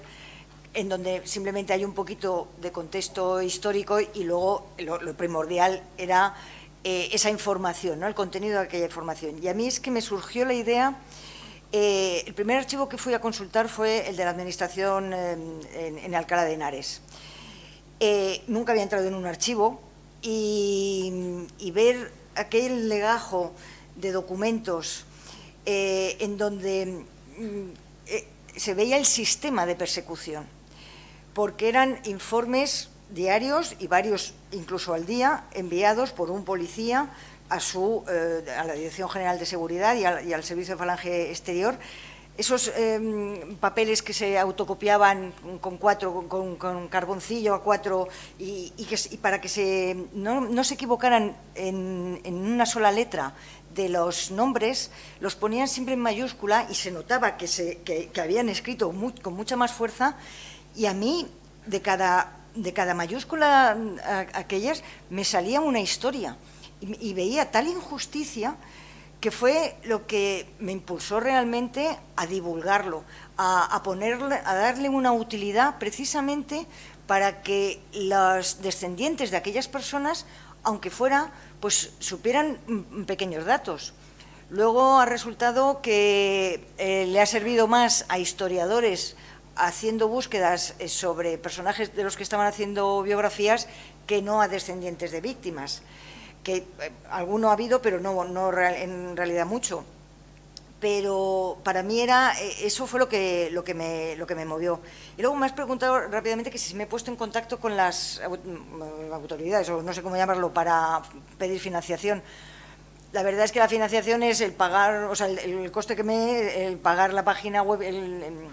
en donde simplemente hay un poquito de contexto histórico y luego lo primordial era esa información, ¿no? El contenido de aquella información. Y a mí es que me surgió la idea... el primer archivo que fui a consultar fue el de la Administración en Alcalá de Henares. Nunca había entrado en un archivo y ver aquel legajo de documentos en donde se veía el sistema de persecución, porque eran informes diarios y varios incluso al día enviados por un policía a la Dirección General de Seguridad y al Servicio de Falange Exterior. Esos papeles que se autocopiaban con carboncillo a 4 y para que no se equivocaran en una sola letra de los nombres, los ponían siempre en mayúscula y se notaba que habían escrito con mucha más fuerza, y a mí de cada mayúscula aquellas me salía una historia. Y veía tal injusticia que fue lo que me impulsó realmente a divulgarlo, a darle una utilidad precisamente para que los descendientes de aquellas personas, aunque fuera, pues supieran pequeños datos. Luego ha resultado que le ha servido más a historiadores haciendo búsquedas sobre personajes de los que estaban haciendo biografías que no a descendientes de víctimas. Que alguno ha habido, pero no en realidad mucho. Pero para mí eso fue lo que me movió. Y luego me has preguntado rápidamente que si me he puesto en contacto con las autoridades, o no sé cómo llamarlo, para pedir financiación. La verdad es que la financiación es el pagar, o sea, el coste el pagar la página web,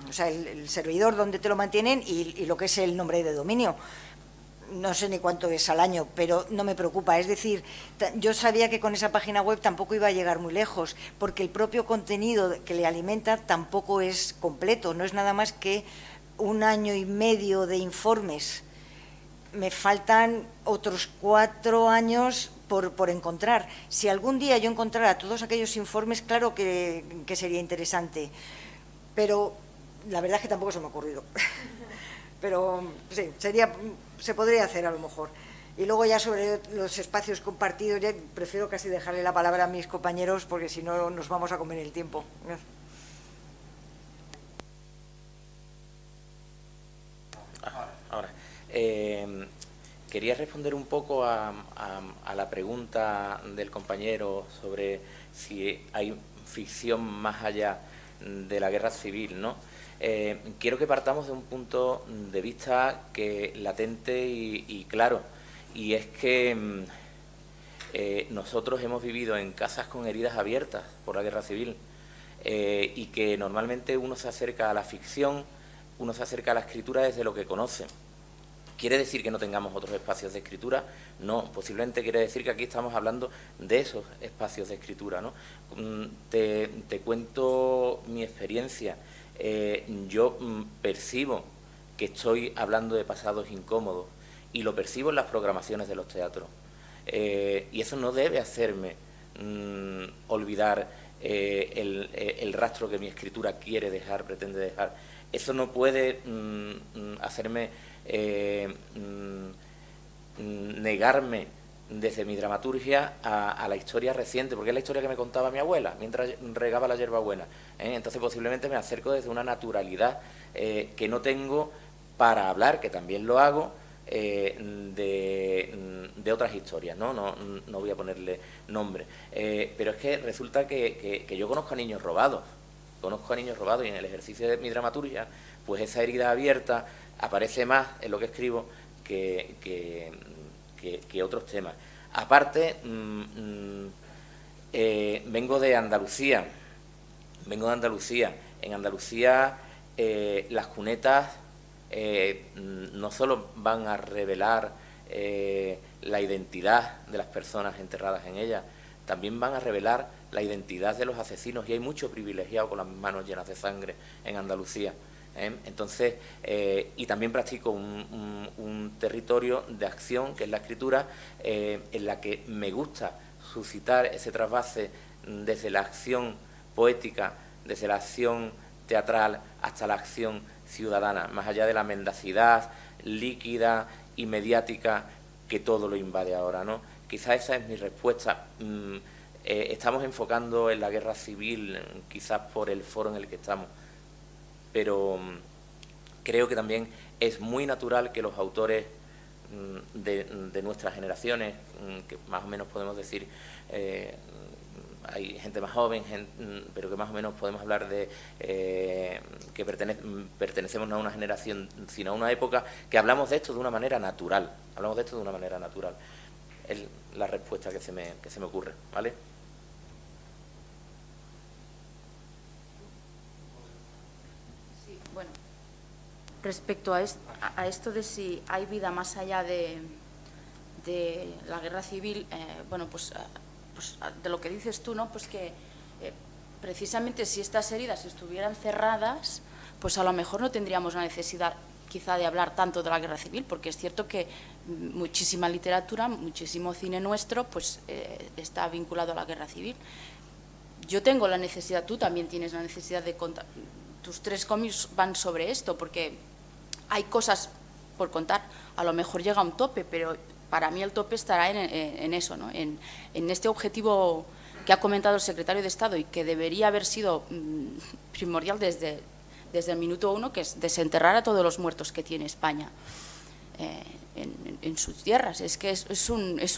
o sea, el servidor donde te lo mantienen y lo que es el nombre de dominio. No sé ni cuánto es al año, pero no me preocupa. Es decir, yo sabía que con esa página web tampoco iba a llegar muy lejos, porque el propio contenido que le alimenta tampoco es completo, no es nada más que 1 año y medio de informes. Me faltan otros 4 años por encontrar. Si algún día yo encontrara todos aquellos informes, claro que sería interesante, pero la verdad es que tampoco se me ha ocurrido. Pero sí, se podría hacer a lo mejor. Y luego ya sobre los espacios compartidos, ya prefiero casi dejarle la palabra a mis compañeros, porque si no nos vamos a comer el tiempo. Gracias. Ahora, quería responder un poco a la pregunta del compañero sobre si hay ficción más allá de la guerra civil, ¿no? Quiero que partamos de un punto de vista que latente y claro, y es que nosotros hemos vivido en casas con heridas abiertas por la guerra civil y que normalmente uno se acerca a la ficción, uno se acerca a la escritura desde lo que conoce. ¿Quiere decir que no tengamos otros espacios de escritura? No, posiblemente quiere decir que aquí estamos hablando de esos espacios de escritura, ¿no? Te cuento mi experiencia. Yo percibo que estoy hablando de pasados incómodos y lo percibo en las programaciones de los teatros. Y eso no debe hacerme olvidar el rastro que mi escritura quiere dejar, pretende dejar. Eso no puede hacerme negarme desde mi dramaturgia a la historia reciente, porque es la historia que me contaba mi abuela mientras regaba la hierbabuena. Entonces posiblemente me acerco desde una naturalidad que no tengo para hablar, que también lo hago, de otras historias, ¿no? No voy a ponerle nombre. Pero es que resulta que yo conozco a niños robados. Y en el ejercicio de mi dramaturgia, pues esa herida abierta aparece más en lo que escribo que otros temas. Aparte, vengo de Andalucía. En Andalucía las cunetas no solo van a revelar la identidad de las personas enterradas en ellas, también van a revelar la identidad de los asesinos, y hay mucho privilegiado con las manos llenas de sangre en Andalucía. Entonces, y también practico un territorio de acción, que es la escritura, en la que me gusta suscitar ese trasvase desde la acción poética, desde la acción teatral hasta la acción ciudadana, más allá de la mendacidad líquida y mediática que todo lo invade ahora, ¿no? Quizá esa es mi respuesta. Estamos enfocando en la guerra civil, quizás por el foro en el que estamos, pero creo que también es muy natural que los autores de nuestras generaciones, que más o menos podemos decir, hay gente más joven, pero que más o menos podemos hablar de que pertenecemos no a una generación, sino a una época, que hablamos de esto de una manera natural. Es la respuesta que se me ocurre, ¿vale? Sí, bueno, respecto a esto de si hay vida más allá de la guerra civil, bueno, pues de lo que dices tú, ¿no? Pues que precisamente si estas heridas estuvieran cerradas, pues a lo mejor no tendríamos la necesidad quizá de hablar tanto de la guerra civil, porque es cierto que muchísima literatura, muchísimo cine nuestro, pues está vinculado a la guerra civil. Yo tengo la necesidad, tú también tienes la necesidad de contar, tus 3 cómics van sobre esto, porque hay cosas por contar, a lo mejor llega a un tope, pero para mí el tope estará en eso, ¿no? En este objetivo que ha comentado el secretario de Estado y que debería haber sido primordial desde el minuto 1, que es desenterrar a todos los muertos que tiene España en sus tierras. Es que es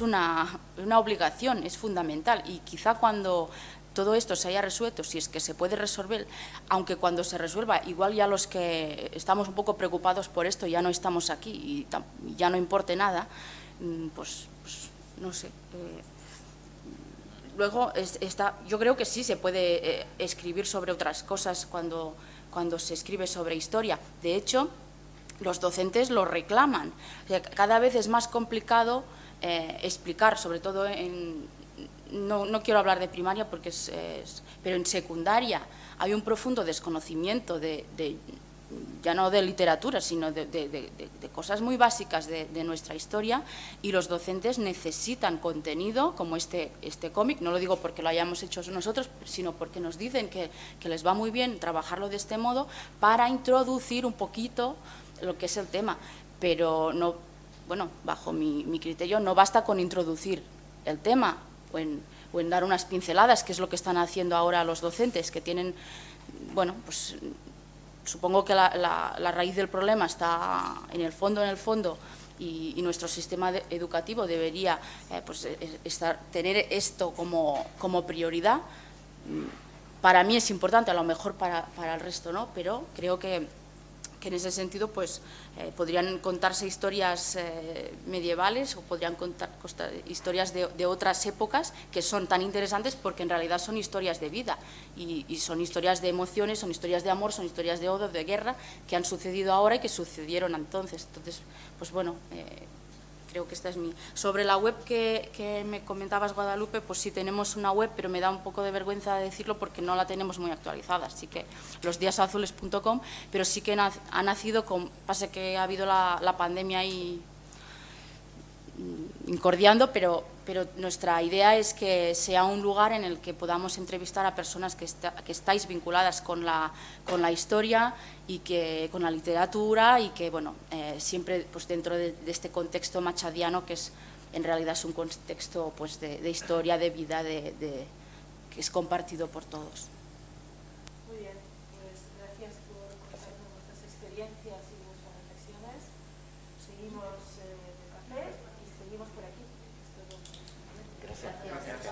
una obligación, es fundamental, y quizá cuando todo esto se haya resuelto, si es que se puede resolver, aunque cuando se resuelva, igual ya los que estamos un poco preocupados por esto ya no estamos aquí y ya no importe nada, pues no sé. luego yo creo que sí se puede escribir sobre otras cosas cuando se escribe sobre historia. De hecho, los docentes lo reclaman. O sea, cada vez es más complicado explicar, sobre todo no quiero hablar de primaria porque pero en secundaria hay un profundo desconocimiento ya no de literatura, sino de cosas muy básicas de nuestra historia, y los docentes necesitan contenido como este cómic. No lo digo porque lo hayamos hecho nosotros, sino porque nos dicen que les va muy bien trabajarlo de este modo para introducir un poquito lo que es el tema, pero no, bueno, bajo mi criterio no basta con introducir el tema o en dar unas pinceladas, que es lo que están haciendo ahora los docentes, que tienen, bueno, pues supongo que la raíz del problema está en el fondo, y nuestro sistema educativo debería pues tener esto como prioridad. Para mí es importante, a lo mejor para el resto no, pero creo que en ese sentido pues podrían contarse historias medievales, o podrían contar historias de otras épocas que son tan interesantes, porque en realidad son historias de vida y son historias de emociones, son historias de amor, son historias de odio, de guerra, que han sucedido ahora y que sucedieron entonces. Entonces, pues bueno, creo que esta es mi... Sobre la web que me comentabas, Guadalupe, pues sí tenemos una web, pero me da un poco de vergüenza decirlo porque no la tenemos muy actualizada, así que losdiasazules.com, pero sí que ha nacido pasa que ha habido la pandemia ahí incordiando, pero nuestra idea es que sea un lugar en el que podamos entrevistar a personas que estáis vinculadas con la historia y con la literatura, y que, bueno, siempre pues dentro de este contexto machadiano, que en realidad es un contexto pues de historia, de vida, que es compartido por todos. Muy bien, pues gracias por contarnos vuestras experiencias y vuestras reflexiones. Seguimos de café y seguimos por aquí. Gracias.